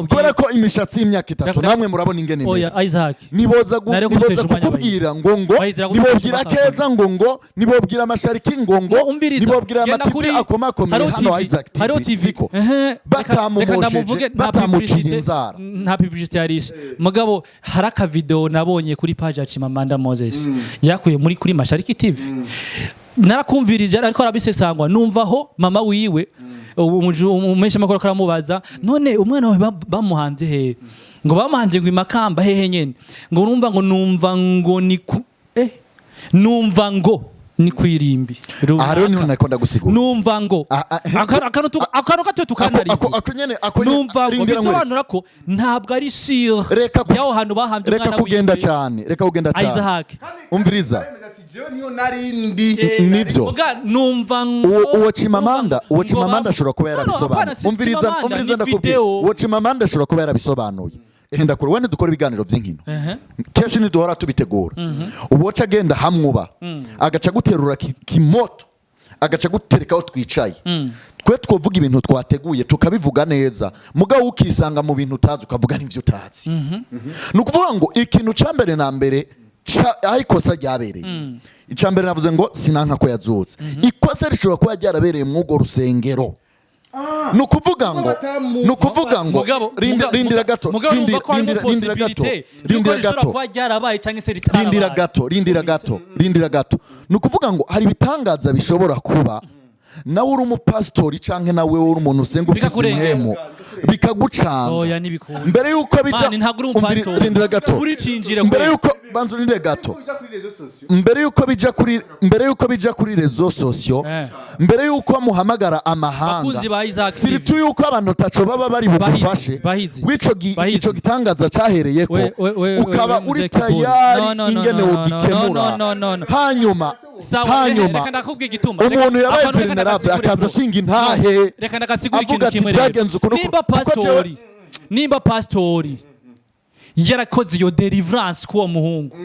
kwera ko imishatsi y'imyaka 3 namwe murabona ingene imeze niboza kukubwira ngo nibobwira keza ngo nibobwira amashariki ngo nibobwira amatike akomakomeye hano Isaac TV siko batamuciye inzara nta publicité yarisha mugabo haraka video nabonye kuri page ya Chimamanda Moses yakuye kuri Mashariki TV narakumvirije ariko arabisesangwa numvaho mama wiwe umesha makoro karamubaza none umwana wawe bamuhanze he ngo bamuhanze ngo imakamba hehe nyene ngo numva ngo ni kwirimbi aharo ni nakonda gusigura numva ngo akano gato tukanariza numva ngo bisobanura ko ntabwo ari sure yaho hantu bahanze umwana reka kugenda cyane Isaac umviriza niyo narindi nivyo numva ngo uwo Chimamanda ashobora kuba yarabisobanuye umviriza ndakubwira uwo Chimamanda ashobora kuba yarabisobanuye enda kuri wene dukora ibiganiro by'inkino kenshi niduhora tubitegura uboca agenda hamwuba agaca guterura kimoto agaca guterekaho twicaye twe twovuga ibintu twateguye tukabivuga neza mugabo ukisanga mu bintu utazi ukavuga n'ivyo utazi nukuvuga ngo ikintu cambere na mbere ayikosa ryabereye icambere navuze ngo sinanka ko yazutse ikosa rishobora kuba ryarabereye mu go rusengero nukuvuga ngo rindira gato nukuvuga ngo hari bitangaza bishobora kuba nawe uri umupastori canke nawe uri umuntu usenga ufise impemu bikagucanga mbere yuko bija rindira gato mbere yuko banzurinde gato mbere yuko bija kuri rezo sosio mbere yuko muhamagara amahanga siritu yuko abantu taco baba bari bugufashe ico gitangaza cahereyeko ukaba uri tayari ingene udikemura hanyuma umuntu yabaye vulnerable akaza ashinga intahe avuga ati byagenze ukuntu nimba pastori yarakoze iyo deliverance kuwo muhungu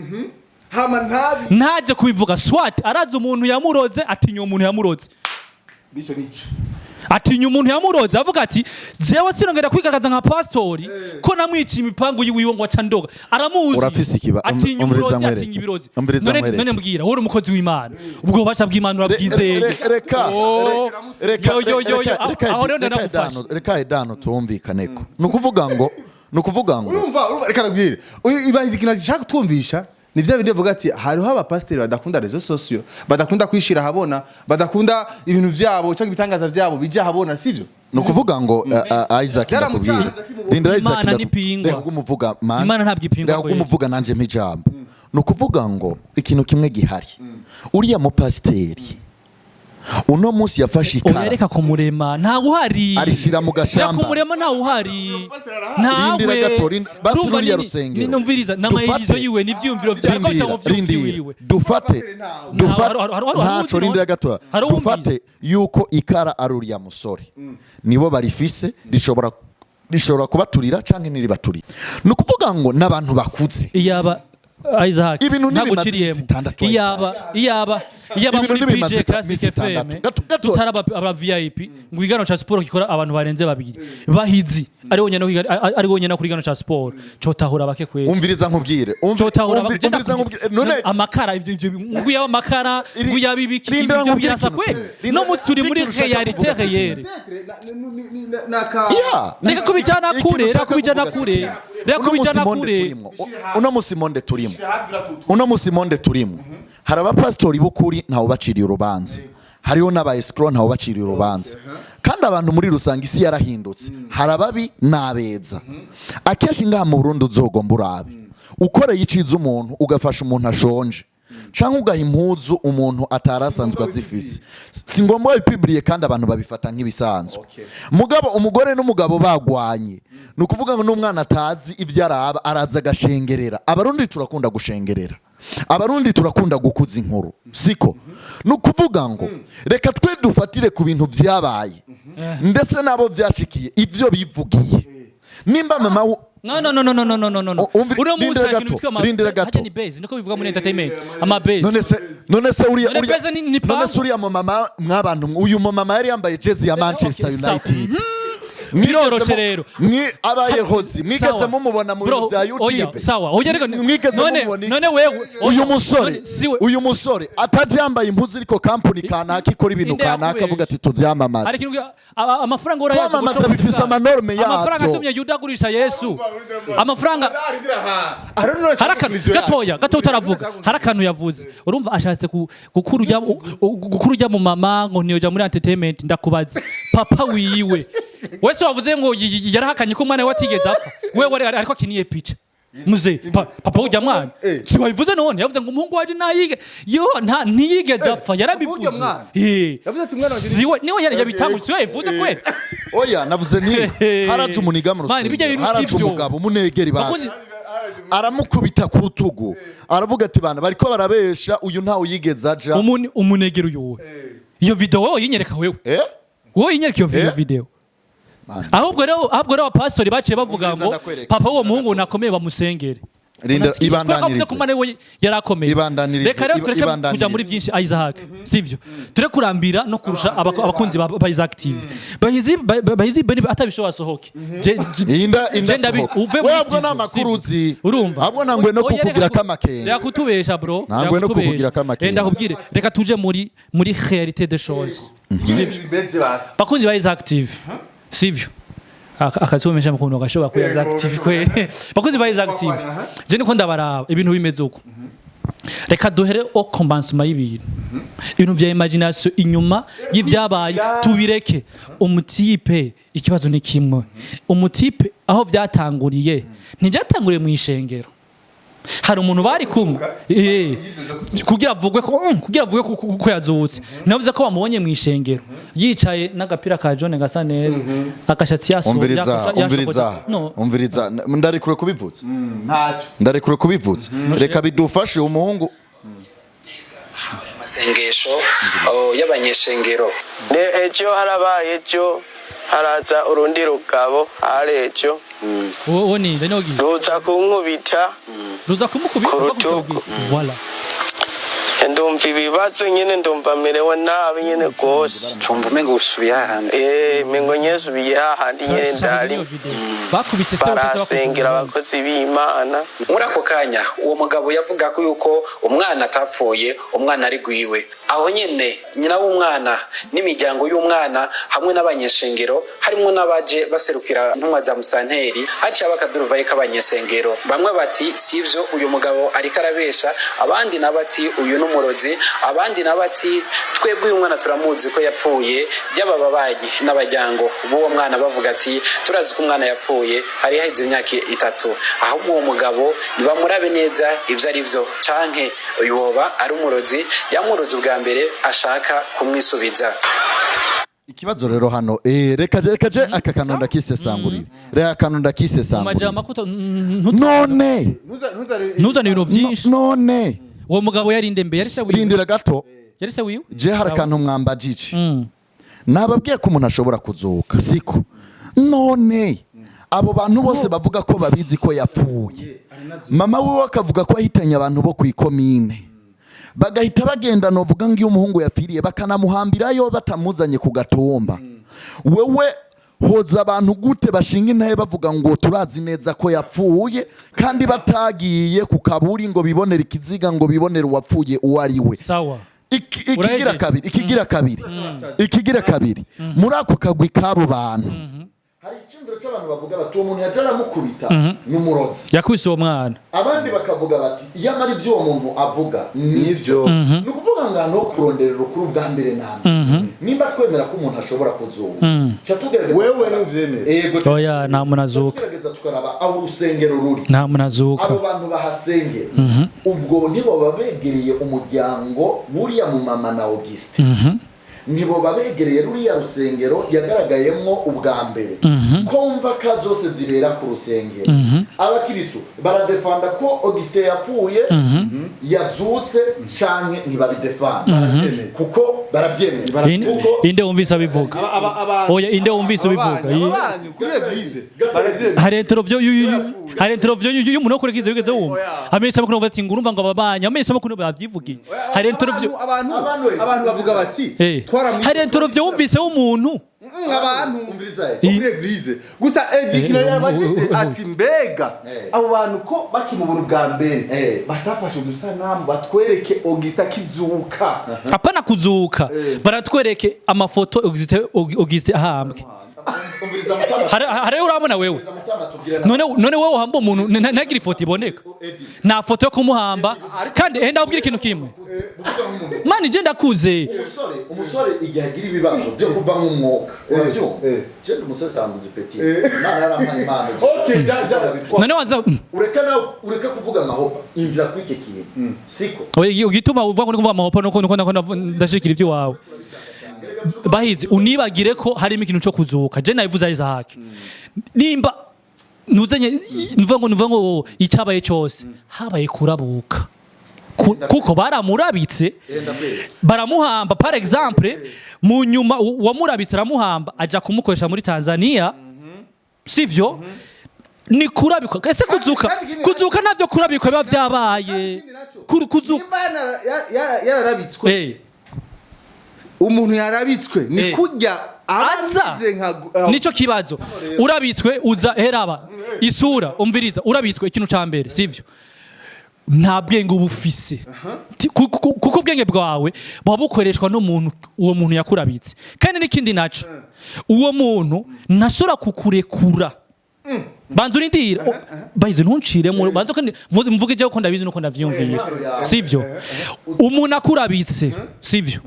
ntaje kubivuga swat araza umuntu yamuroze atinya umuntu yamuroze atinya umuntu yamuroze avuga ati jewe sinongera kwigaragaza nka pastori ko namwica imipangu yiwiwe ngo acandoga aramuzi urafise ikiba atinya umurozi atinya ibirozi none mbwira wowe umukozi w'Imana ubwo bubasha bw'Imana urabwizeye reka edano tumvikaneko nukuvuga ngo urumva reka nabwire ibahize ikintu gishaka twumvisha ni bya bindi bavuga ati hariho abapasteri badakunda rezo sosio badakunda kwishira habona badakunda ibintu vyabo cyangwa ibitangaza vyabo bija habona sivyo nukuvuga ngo Isaac ndakubwira rindira Isaac ndakumuvuga Imana ntabwo ipingwa nanje mpijambo nukuvuga ngo ikintu kimwe gihari uriya mu pasiteri uno munsi yafashe ikara uyareka kumurema nta uhari arishira mu gashamba kumurema nta uhari rindira gato basi ruriya rusengero numviriza n'amayizo yiwe n'ivyumviro vyawe dufate ntaco rindira gato dufate yuko ikara aruriya musore nibo barifise rishobora kubaturira canke ntiribaturira nukuvuga ngo n'abantu bakuze iyaba Isaac naguciriyemo iyaba muri PJ Classic FM tutaraba aba VIP ngo igano cha sport gikora abantu barenze babiri bahizi ari wonyene kuri igano cha sport cotahura bake kwezi umviriza nkubwire umviriza nkubwire none amakara ivyo ngo yaba amakara ngo yabibiki ibyo birasa kwe no musi turi muri realite réelle neka kubijana kure uno musi monde turimo hari abapasitori b'ukuri ntawe baciriye urubanza hariho n'aba escrow ntawe baciriye urubanza kandi abantu muri rusange isi yarahindutse hari ababi n'abeza akenshi ngaha mu Burundi uzogomba urabe ukoreye iciza umuntu ugafasha umuntu ashonje canke ugaha impuzu umuntu atarasanzwe azifise si ngombwa bibibliye kandi abantu babifata nk'ibisanzwe mugabo umugore n'umugabo bagwanye nukuvuga ngo n'umwana atazi ivyo araba araza agashengerera abarundi turakunda gushengerera abarundi turakunda gukuza inkuru siko nukuvuga ngo reka twe dufatire ku bintu vyabaye ndetse nabo vyashikiye ivyo bivugiye nimba mama No. Uro musa kintu bitwa amaje ni base niko bivuga muri entertainment ama base. None se uriya mu mama mwabantu uyu mu mama yari yambaye jezi ya Manchester United. Biroroshe rero. Abaye hozi mwigeze mumubona mu bya YouTube. Sawa. Oya reko none wewe uyu musore ataje yambaye impuzu ariko company kanaka ikora ibintu kanaka avuga ati tuvyamamaza. Ariko amafaranga urayaje kwamamaza bifise amanorme yazo. Amafaranga atumye Yuda gurisha Yesu. Amafaranga gato utaravuga harakantu yavuze urumva ashatse gukuru mu mama ngo niyoja muri entertainment ndakubaza papa wiwe wese wavuze ngo yarahakanye ko umwana we atigeze apfa wewe ariko akiniye picha muze papa ujya mwana si wabivuze none yavuze ngo umuhungu waje nayige ntiyigeze apfa yarabivuze yavuze ati mwana waje niwe yari yabitangutse yavuze kweli oya navuze ni haraje umuniga mu rusengero haraje umugabo munegeri basi aramukubita ku rutugu aravuga ati bana bariko barabesha uyu ntawe yigeze aja umunegero uyu iyo video wowe yinyereka wewe wowe yinyereka iyo video ahubwo rero abapastori baciye bavuga ngo papa wo muhungu nakomeye bamusengere ibandanirize yarakomeye reka rero tureke kuja muri byinshi Isaac sivyo ture kurambira no kurusha abakunzi ba Isaac TV bahizi beni atabishobora sohoke wabwo n'amakuruzi urumva ahubwo nangwe no kukugira kamakenge reka kutubesha bro nangwe no kukugira kamakenge ndakubwire reka tuje muri réalité des choses bakunzi ba Isaac TV sivyo akazomesha mukuntu gashobora kuya active kwe bakozi ba active je niko ndabaraba ibintu bimeze uko reka duhere au commencement y'ibintu vya imagination inyuma y'ivyabaye tubireke umutipe ikibazo ni kimwe umutipe aho vyatanguriye ntibyatanguriye mu ishengero hari umuntu bari kumwe kugira avugwe ko yazutse navuze ko bamubonye mu ishengero yicaye n'agapira ka John gasa neza akashatsi umviriza ndarekure kubivuza ntacyo ndarekure kubivuza reka bidufashe umuhungu amasengesho y'abanyeshengero ejo harabaye ejo haraza urundi rugabo harejo wowe ni ndenogi ruza kunkubita ruza kumukubita voilà ndumva ibibazo nyene ndumva merewe nabi nyene gose cumva umengo usubiye hahandi mengo nyesubiye hahandi nyene ndari bakubise se barasengera abakozi b'Imana muri ako kanya uwo mugabo yavuga ko yuko umwana atapfuye umwana ari gwiwe aho nyene nyina w'umwana n'imiryango y'umwana hamwe n'abanyeshengero harimo n'abaje baserukira ntumwa za mustanteri haciye abakaduruvaye k'abanyeshengero bamwe bati sivyo uyu mugabo ariko arabesha abandi nabati uyu umurozi abandi nabo ati twebwe uyu mwana turamuzi ko yapfuye by'abababanyi n'abajyango b'uwo mwana bavuga ati turazi ko umwana yapfuye hari haheze imyaka 3 ahubwo uwo mugabo nibamurabe neza ivyo ari byo canke yoba ari umurozi yamurozi ubwa mbere ashaka kumwisubiza. Ikibazo rero hano reka je aka kantu ndakisesangurira reka kantu ndakisesangurira none ntuzane ibintu byinshi none uwo mugabo yari ndembe yari se wiwe rindira gato yari se wiwe je hari akantu mwambajije nababwiye ko umuntu ashobora kuzuka siko none abo bantu bose bavuga ko babizi ko yapfuye mama we akavuga ko ahitanye abantu bo kwikomine bagahita bagenda novuga ngo iyo umuhungu yapfiriye bakanamuhambirayo batamuzanye ku gatumba wewe hoza abantu gute bashinga intaye bavuga ngo turazi neza ko yapfuye kandi batagiye ku kaburi ngo bibonere ikiziga ngo bibonere uwapfuye uwo ari we sawa ikigira kabiri muri ako kagwi k'abo bantu hari icyumviro cy'abantu bavuga bati uwo muntu yajara mukubita n'umurozi yakubise uwo mwana abandi bakavuga bati iyo amara ibyo uwo muntu avuga nivyo ni ukuvuga ngo no kuronderera ukuri bwa mbere namwe nimba twemera ko umuntu ashobora kuzuka cha tugerageza wewe n'uvyemera oya nta munazuka tugerageza tukaraba aho urusengero ruri nta munazuka abo bantu bahasengera ubwo nibo babegereye umuryango buriya mu mama na Auguste nibo babegereye ruriya rusengero yagaragayemwo ubwa mbere ko mva ka zose zibera ku rusengero abakirisu baradefanda ko Auguste yapfuye yazutse canke ntibabidefanda kuko baravyemeza kuko inde wumvise abivuga oya inde wumvise abivuga kuri eglise hari interview y'umuntu kuri eglise yigeze wumva amesha makuru bati ngurumva ngo ababanya amesha makuru bavyivugiye hari interview abantu bavuga bati hari interview wumvise w'umuntu abantu kuri eglise gusa edikino yabagite ati mbega abo bantu ko bakimubura bwa mbere batafashe udusanamu batwereke Auguste kizuka apana kuzuka baratwereke amafoto Auguste ahambwe hari urabona wewe none wowe uhamba umuntu ntagira ifoto iboneka na foto yo kumuhamba kandi enda ubwira ikintu kimwe mani je ndakuze umusore igihe agira ibibazo byo kuva nk'umwuka urabyo je umusesanguzi petit nana arampaye imana none waza ureka kuvuga amahopa injira kwike kintu siko ugituma uvuga ngo kuvuga amahopa nuko ndashikira ivyo wawe bahizi unibagire ko harimo ikintu cyo kuzuka je nayivuza Isaac nimba nuzenye nuvuga ngo icyabaye cyose habaye kurabuka kuko baramurabitse baramuhamba par exemple mu nyuma wamurabitse aramuhamba aja kumukoresha muri Tanzania sivyo ni kurabikwa ese kuzuka navyo kurabikwa biba vyabaye kuzuka yararabitswe umuntu yarabitswe ni kujya aza nico kibazo urabitswe uza heraba isura umviriza urabitswe ikintu ca mbere sivyo nta bwenge ubufise kuko ubwenge bwawe babukoreshwa n'umuntu uwo muntu yakurabitse kandi n'ikindi naco uwo muntu ntashobora kukurekura banzu ndira bayize ntunciremo banzu kandi mvuge je ko ndabizi nuko ndavyumviye sivyo umuntu akurabitse sivyo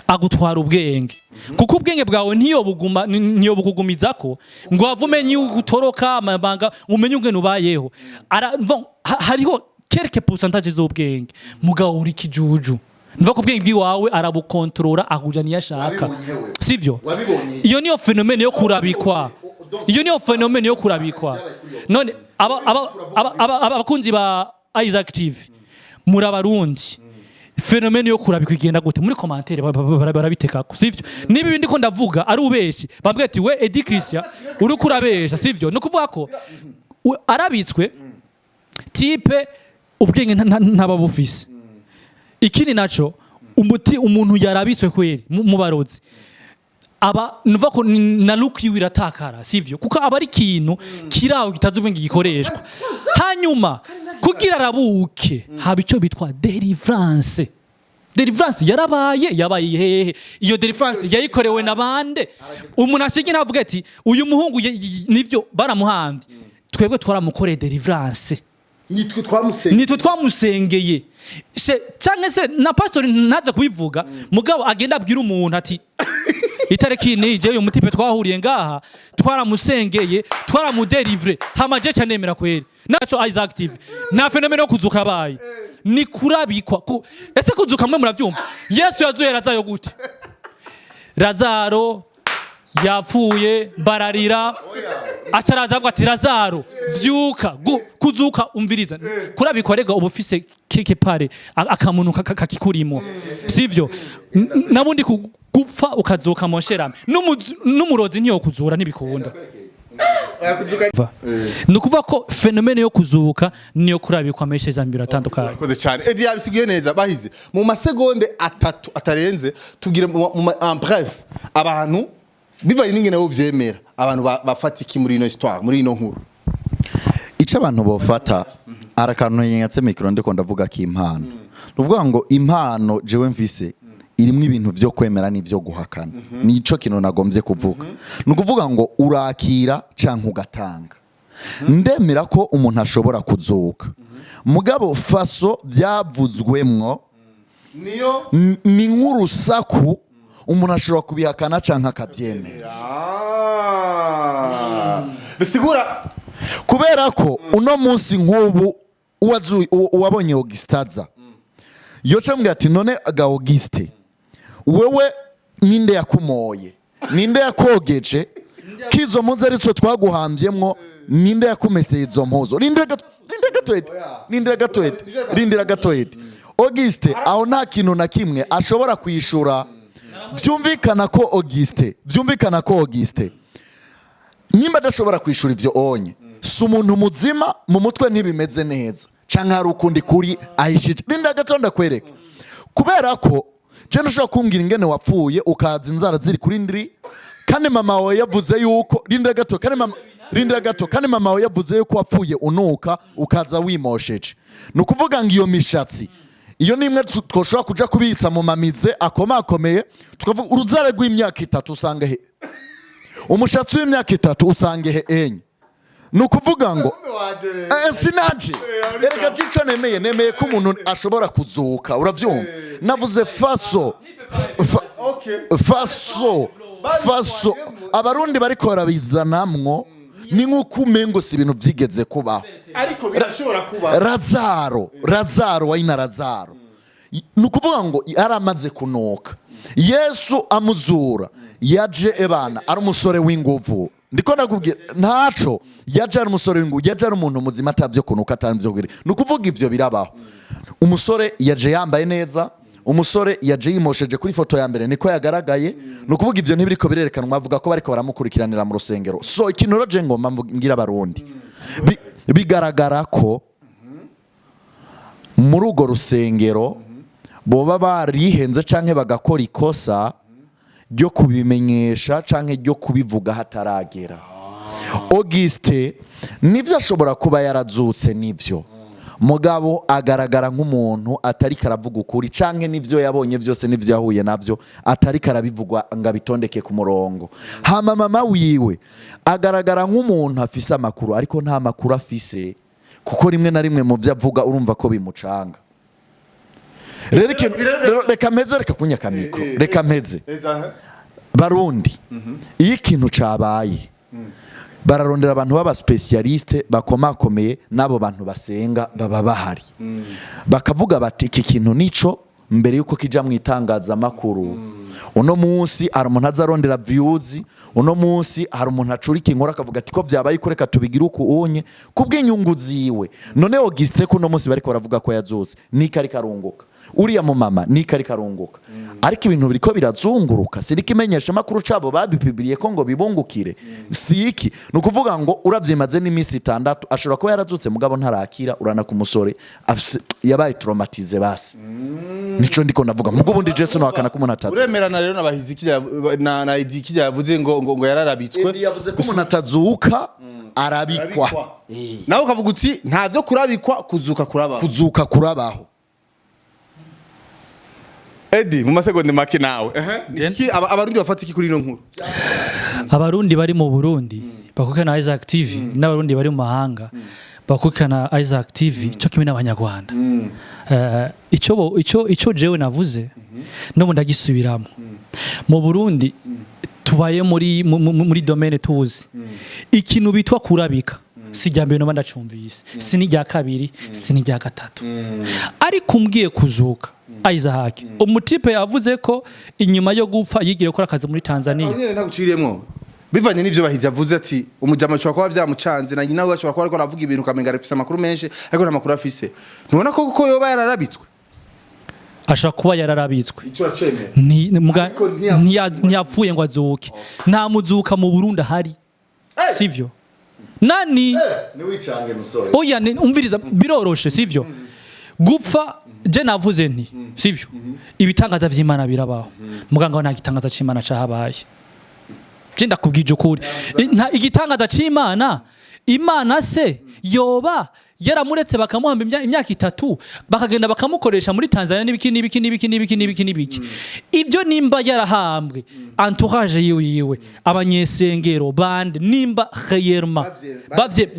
agutwara ubwenge kuko ubwenge bwawe niyo bukugumizako ngo wavumenye ugutoroka amabanga umenye ubwenge ubayeho hariho quelque pourcentage z'ubwenge mugabo uri kijuju mva ko ubwenge bwawe arabukontrola ahuja niyashaka sivyo iyo niyo fenomene yo kurabikwa iyo niyo fenomene yo kurabikwa none abakunzi ba Isaac TV muri abarundi fenomene yo kurabikwa igenda gute muri commentaire barabitekako sivyo niba ibindi ko ndavuga ari ubeshi babwiye ati we Edi Christian uri kurabesha sivyo no kuvuga ko arabitswe type ubwenge ntababufise ikindi naco umuntu yarabitswe kweri mu barozi aba nuva ko na look iratakara sivyo kuko aba ari kintu kiraho kitazubwenge gikoreshwa hanyuma kugira arabuke haba ico bitwa deliverance yabaye hehe iyo deliverance yayikorewe nabande umuntu ashiki navuga ati uyu muhungu nivyo baramuhambye twebwe twaramukoreye deliverance nitwe twamusengeye canke se na pastori ntaza kubivuga mugabo agenda abwira umuntu ati itariki nije uyu mutipe twahuriye ngaha twaramusengeye twaramudelivre hamaje cyane nemera kweri naco Isaac TV na fenomeno yo kuzuka baye ni kurabikwa ese kuzuka mwe muravyumva Yesu yazuye Lazaro gute Lazaro yapfuye bararira ataraza avuga ati Lazaro vyuka kuzuka umviriza kurabikwa rega ubufise keke pare akamuntu kakikurimo sivyo nabundi gupfa ukazuka monshera n'umurozi ntiyo kuzura ntibikunda nukuva ko fenomene yo kuzuka niyo kurabikwa meshe zambira atandukanye koze cyane Edi yabisigiye neza bahize mu masegonde 3 atarenze tubwire en bref abantu bivanye n'ingene bo vyemera abantu bafata iki muri ino histoire muri ino nkuru ico abantu bofata arakantu yengatse mikro ndiko ndavuga ko impano nuvuga ngo impano jewe mfise irimwe ibintu vyo kwemera n'ivyo guhakana nico kintu nagombye kuvuga nukuvuga ngo urakira canke ugatanga ndemera ko umuntu ashobora kuzuka mugabo faso byavuzwemwo niyo ni nk'urusaku umuntu ashobora kubihakana canke akabyemera bisigura kubera ko uno munsi nk'ubu uwabonye Augustaza yoce mbwira ati none aga Auguste wewe ninde yakumoye ninde yakogeje kizo muze aritso twaguhambyemwo ninde yakumeseye izo mpuzo rindira gatoyete Auguste aho nta kintu na kimwe ashobora kwishura vyumvikana ko Auguste nimba adashobora kwishura ivyo onye si umuntu muzima mu mutwe ntibimeze neza canke hari ukundi kuri ahishije rinda gatonda kwereka kubera ko je ndashobora kumbwira ingene wapfuye ukaza inzara ziri kuri ndiri kandi mama wawe yavuze yuko rinda gato kandi mama wawe yavuze yuko wapfuye unuka ukaza wimosheje nukuvuga ngo iyo mishatsi iyo nimwe twoshobora kuja kubitsa mu mamize akomakomeye tukavuga uruzare rw'imyaka 3 usanga he umushatsi w'imyaka 3 usange he enye nukuvuga ngo sinaje erega cico nemeye ko umuntu ashobora kuzuka uravyumva navuze faso abarundi bariko barabizanamwo ni nkuko umengo si ibintu vyigeze kubaho ariko birashobora kuba Lazaro waina Lazaro nukuvuga ngo aramaze kunoka Yesu amuzura yaje ebana ari umusore w'inguvu ndiko nakubwira ntaco yaje ari umusore w'inguvu yaje ari umuntu muzima atavyo kunuka atanvyo kwiri nukuvuga ivyo birabaho umusore yaje yambaye neza umusore yaje yimosheje kuri foto ya mbere niko yagaragaye nukuvuga ivyo ntibiriko birerekanwa avuga ko bariko baramukurikiranira mu rusengero so ikintu roje ngo mbwira abarundi bigaragara ko muri ugo rusengero boba barihenze canke bagakora ikosa ryo kubimenyesha canke ryo kubivuga hataragera Auguste nivyo ashobora kuba yarazutse nivyo mugabo agaragara nk'umuntu atari karavuga ukuri canke nivyo yabonye vyose nivyo yahuye navyo atari karabivugwa ngabitondeke ku murongo hama mama wiwe agaragara nk'umuntu afise amakuru ariko nta makuru afise kuko rimwe na rimwe mu byo avuga urumva ko bimucanga reka kunyaka mikro reka mpeze barundi iyo ikintu cabaye bararondera abantu baba specialiste bakomakomeye nabo bantu basenga baba bahari bakavuga bati iki kintu nico mbere yuko kija mu itangaza makuru uno munsi hari umuntu azarondera views uno munsi hari umuntu acurika inkora akavuga ati ko byabaye kureka tubigira uko unye kubw'inyungu ziwe none Auguste ko uno munsi bariko baravuga ko yazose nikari karunguka uriya mu mama nikari karunguka ariko ibintu biriko birazunguruka siriki menyesha makuru cabo babipibiliye ko ngo bibungukire siki nukuvuga ngo uravyimaze n'imisi 6 ashobora kuba yarazutse mugabo ntarakira urana ku musore yabaye traumatize basi nico ndiko ndavuga mugo bundi Jesu no hakana ko umuntu atazi uremerana rero nabahizi na idi kijya yavuze ngo yararabitswe yavuze ko umuntu atazuka arabikwa nawe ukavuga uti ntavyo kurabikwa kuzuka kurabaho Edi mu masegonde make nawe abarundi bafata iki kuri ino nkuru abarundi bari mu Burundi bakuke na Isaac TV n'abarundi bari mu mahanga bakurikirana Isaac TV cyo kimwe n'abanyarwanda icyo jewe navuze no ndagisubiramo mu Burundi tubaye muri domaine tuzi ikintu bitwa kurabika si rya mbere no ndacumvise si ni rya kabiri si ni rya gatatu ariko umbwiye kuzuka Isaac umutipe yavuze ko inyuma yo gupfa yigire gukora akazi muri Tanzania nyene ntaguciriyemwo bivanye n'ivyo bahize yavuze ati umujama cyo kuba byamucanze na nyina we ashobora kuba ariko aravuga ibintu kamenga rafise amakuru menshi ariko nta makuru afise ntubona ko yoba yararabitswe ashaka kuba yararabitswe ico aceme ntiyapfuye ngo azuke nta muzuka mu Burundi ahari sivyo nani ni wicange musore oya umviriza biroroshe sivyo gupfa je navuze nti sivyo ibitangaza vy'Imana birabaho muganga wa ntagitangaza c'Imana cahabaye je ndakubwije ukuri igitangaza c'Imana Imana se yoba yaramuretse bakamuhamba imyaka 3 bakagenda bakamukoresha muri Tanzania n'ibiki ibyo nimba yarahambwe entourage yiwe abanyesengero bande nimba réellement bavye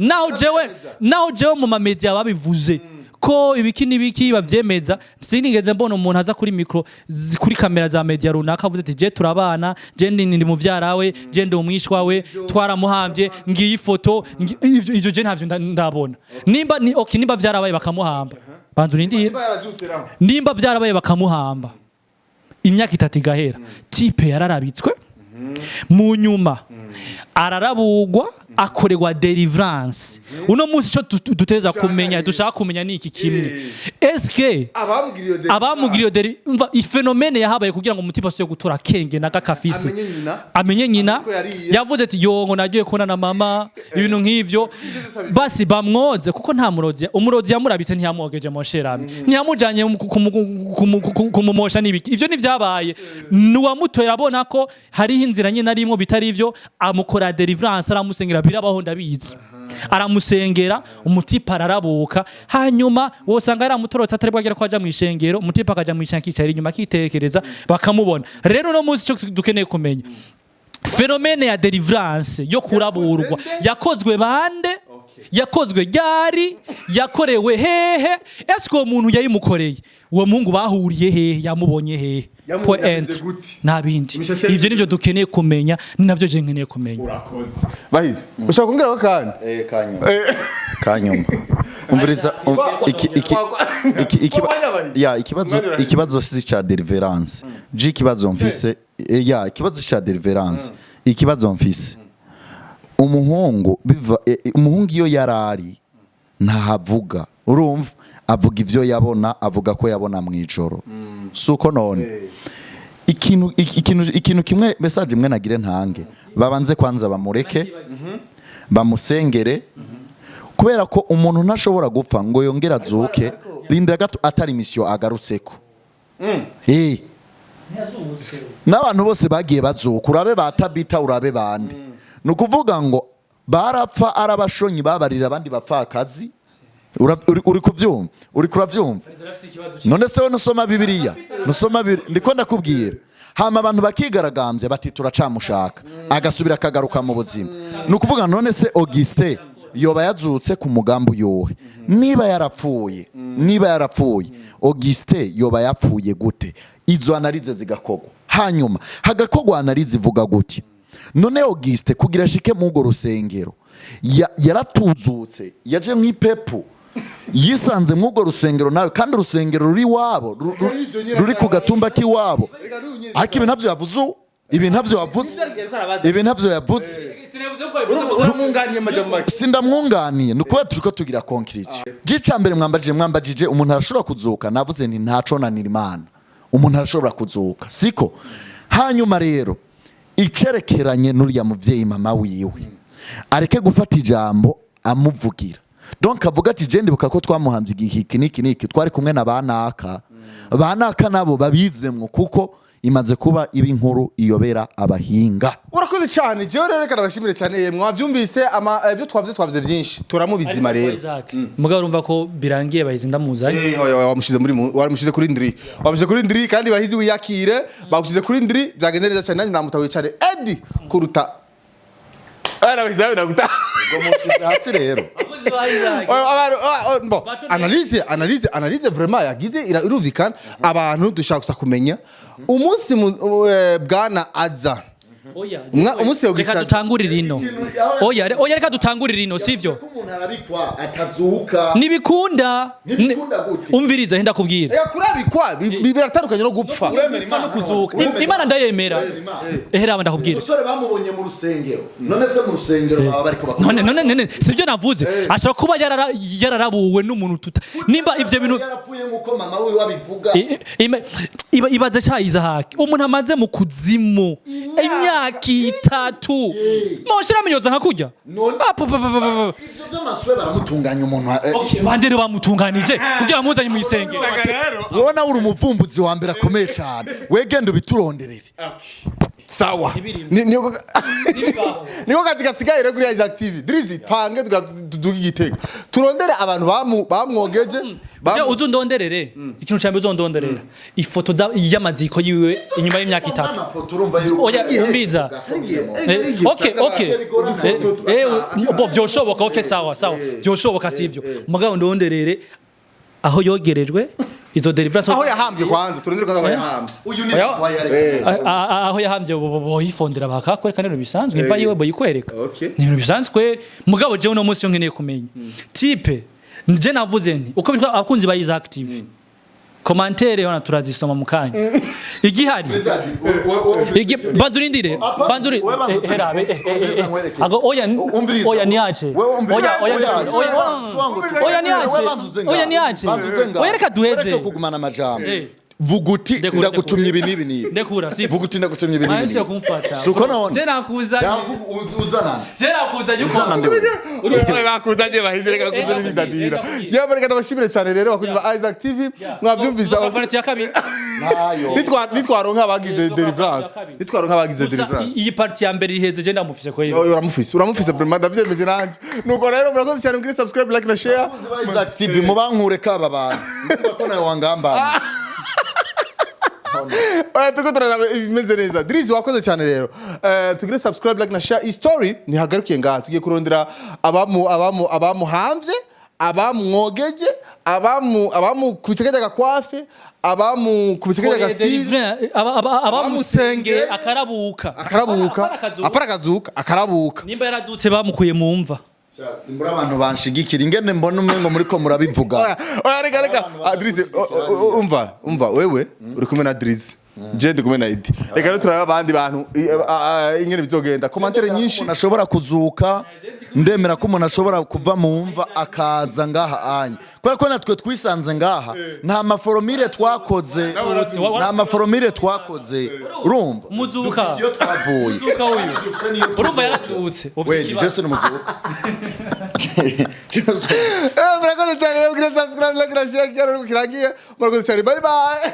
naho jewe mu mamedia babivuze ko ibiki bavyemeza sinigeze mbona umuntu aza kuri micro kuri kamera za media runaka avuze ati je turabana je ndi muvyarawe je ndi umwishwa we twaramuhambye ngiyi foto ivyo je ntavyo ndabona nimba ni okay nimba vyarabaye bakamuhamba banzurindira nimba vyarabaye bakamuhamba imyaka 3 igahera type yararabitswe mu nyuma ararabugwa akoregwa deliverance uno munsi cyo duteza kumenya dushaka kumenya niki kimwe eske abamugiriyo umva ifenomene yahabaye kugira ngo umutima so gutora kenge na kakafisi amenye nyina yavuze ati yongo nagiye kubona na mama ibintu nk'ivyo basi bamwoze kuko nta umurozi yamurabitse ntiyamwogeje mosherame ntiyamujanye kumumosha nibiki ivyo nivyabaye nuwamutoye abona ko hari inzira nyine arimo bitari ivyo amukora deliverance aramusengera birabaho ndabizi aramusengera umutipa ararabuka hanyuma wosanga yaramutorotse atari bwagera ko aja mu ishengero umutipa akaja mu ishankicari inyuma kitekereza bakamubona rero no munsi cyo dukeneye kumenya fenomene ya deliverance yo kuraburwa yakozwe bande yakozwe ryari yakorewe hehe eske uwo muntu yayimukoreye uwo mungu bahuriye hehe yamubonye hehe nabindi ivyo nivyo dukeneye kumenya ni navyo je nkeneye kumenya urakoze bahize ushaka kongera kandi kanyuma umviriza ikibazo si cha deliverance ikibazo mfise ikibazo cha deliverance ikibazo mfise umuhungu iyo yarari ntahavuga urumva avuga ivyo yabona avuga ko yabona mwijoro suko none ikintu kimwe message mwe nagire ntange babanze kwanza bamureke bamusengere kubera ko umuntu ntashobora gupfa ngo yongera azuke rinda gato atari mission agarutseko n'abantu bose bagiye bazuka urabe batabita urabe bande nukuvuga ngo barapfa arabashonyi babarira abandi bapfakazi uri kuvyumva uri kuravyumva none se nusoma bibiliya nusoma ndiko ndakubwira hama abantu bakigaragambye bati turacamushaka agasubira akagaruka mu buzima nukuvuga none se Auguste yoba yazutse ku mugambo yohe niba yarapfuye Auguste yoba yapfuye gute izo analize zigakogwa hanyuma hagakogwa analize ivuga gute none Auguste kugira shike mu go rusengero yaratuzutse yaje mwipepu yisanze mu go rusengero nawe kandi rusengero ruri wabo ruri ku gatumba kiwabo ariko ibintu ntavyo yavuze sindamwunganiye nuko turiko tugira concretion gica mbere mwambajije umuntu arashobora kuzuka navuze nti ntaco nanira Imana umuntu arashobora kuzuka siko hanyuma rero icerekeranye n'uriya muvyeyi mama wiwe areke gufata ijambo amuvugira donc avuga ati je ndibuka ko twamuhamvye igihiki niki twari kumwe na banaka nabo babizemwo kuko imaze kuba ibi inkuru iyobera abahinga urakoze cyane je rero reka nabashimire cyane yemwe wavyumvise ibyo twavuze byinshi turamubizima rero mugabo urumva ko birangiye bahize ndamuzaye wamushize kuri ndiri kandi bahizi wiyakire bagushize kuri ndiri byagende neza cyane nanjye namutawe cyane Eddie kuruta ara bahize naguta ngo mukize hasi rero Bon, analyse vraiment yagize irumvikana abantu dushaka gusa kumenya umunsi bwana aza umunsi yo reka dutangurire ino oya reka dutangurire ino sivyo umuntu arabikwa atazuka nibikunda umviriza henda kubwira reka kurabikwa biratandukanye no gupfa Imana kuzuka Imana ndayemera ehera ndakubwira umusore bamubonye mu rusengero none se mu rusengero baba bariko bakora none sivyo navuze ashaka kuba yararabuwe n'umuntu tuta nimba ivyo bintu yarapfuye nkuko mama we wabivuga ibaza cyayiza hake umuntu amaze mu kuzimu imyaka 3 moshira minyoza nkakurya ivyo vy'amaswe baramutunganya umuntu bandere bamutunganije kugira bamuzanye mu isenge wowe nawe uri umuvumbuzi wa mbere akomeye cyane wegenda ubituronderere sawa niko kazi gasigaye rero kuri Isaac TV Drizzy pange tuduga Gitega turondere abantu bamwogeje uzondonderere ikintu cyambe uzondonderera ifoto y'amaziko yiwe inyuma y'imyaka 3 oya umbiza okay bo vyoshoboka okay sawa vyoshoboka sivyo mugabo ndonderere aho yogerejwe izo deliverance aho yahambye kwanza turondere kwanza yahambye uyu ni aho yahambye boyifondera bakakwereka nero bisanzwe imva yiwe boyikwereka nero bisanzwe mugabo je uno munsi nkeneye kumenya type nje navuze nti uko bitwa abakunzi ba Isaac TV commentaire yona turazisoma mukanya igihari bandurindire banduri herabe ago oya niache oya niache oya reka duheze kugumana amajambo vuguti ndagutumye ibi nibi ni ndekura si vuguti ndagutumye ibi nibi ayise kumfata suko none je nakuzanye je nakuzanye uri bakuzanye bahizereka kuzana indadira yabareka ndabashimire cyane rero bakuzi ba Isaac TV mwavyumvisa abafana ya kabiri nayo nitwaronka abagize deliverance iyi party ya mbere iheze je ndamufise ko yiwe uramufise vraiment ndavyemeje nanje nuko rero murakoze cyane ngire subscribe like na share Isaac TV mubankure kaba bantu ko nawe wangamba tuko turaraba ibimeze neza Drizzy wakoze cyane rero tugire subscribe like na share story ntihagarukiye ngaha tugiye kurondera abamuhamvye abamwogeje kubisekaje gakwafe kubisekaje gastive abamusenge akarabuka akarabuka nimba yaradutse bamukuye mu mva simbura abantu banshigikira ingene mbona umwe muriko murabivuga reka Drizzy umva wewe uri kumwe na Drizzy je ndi kumwe na Idi reka rero turaba abandi bantu ingene bizogenda commentaire nyinshi nashobora kuzuka ndemera ko umuntu ashobora kuva mu mva akaza ngaha anye kubera ko natwe twisanze ngaha nta maforomire twakoze urumva muzuka twavuye urumva yaratutse wewe Jason muzuka murakoze cyane rero kuri subscribe like na share kiragiye murakoze cyane bye bye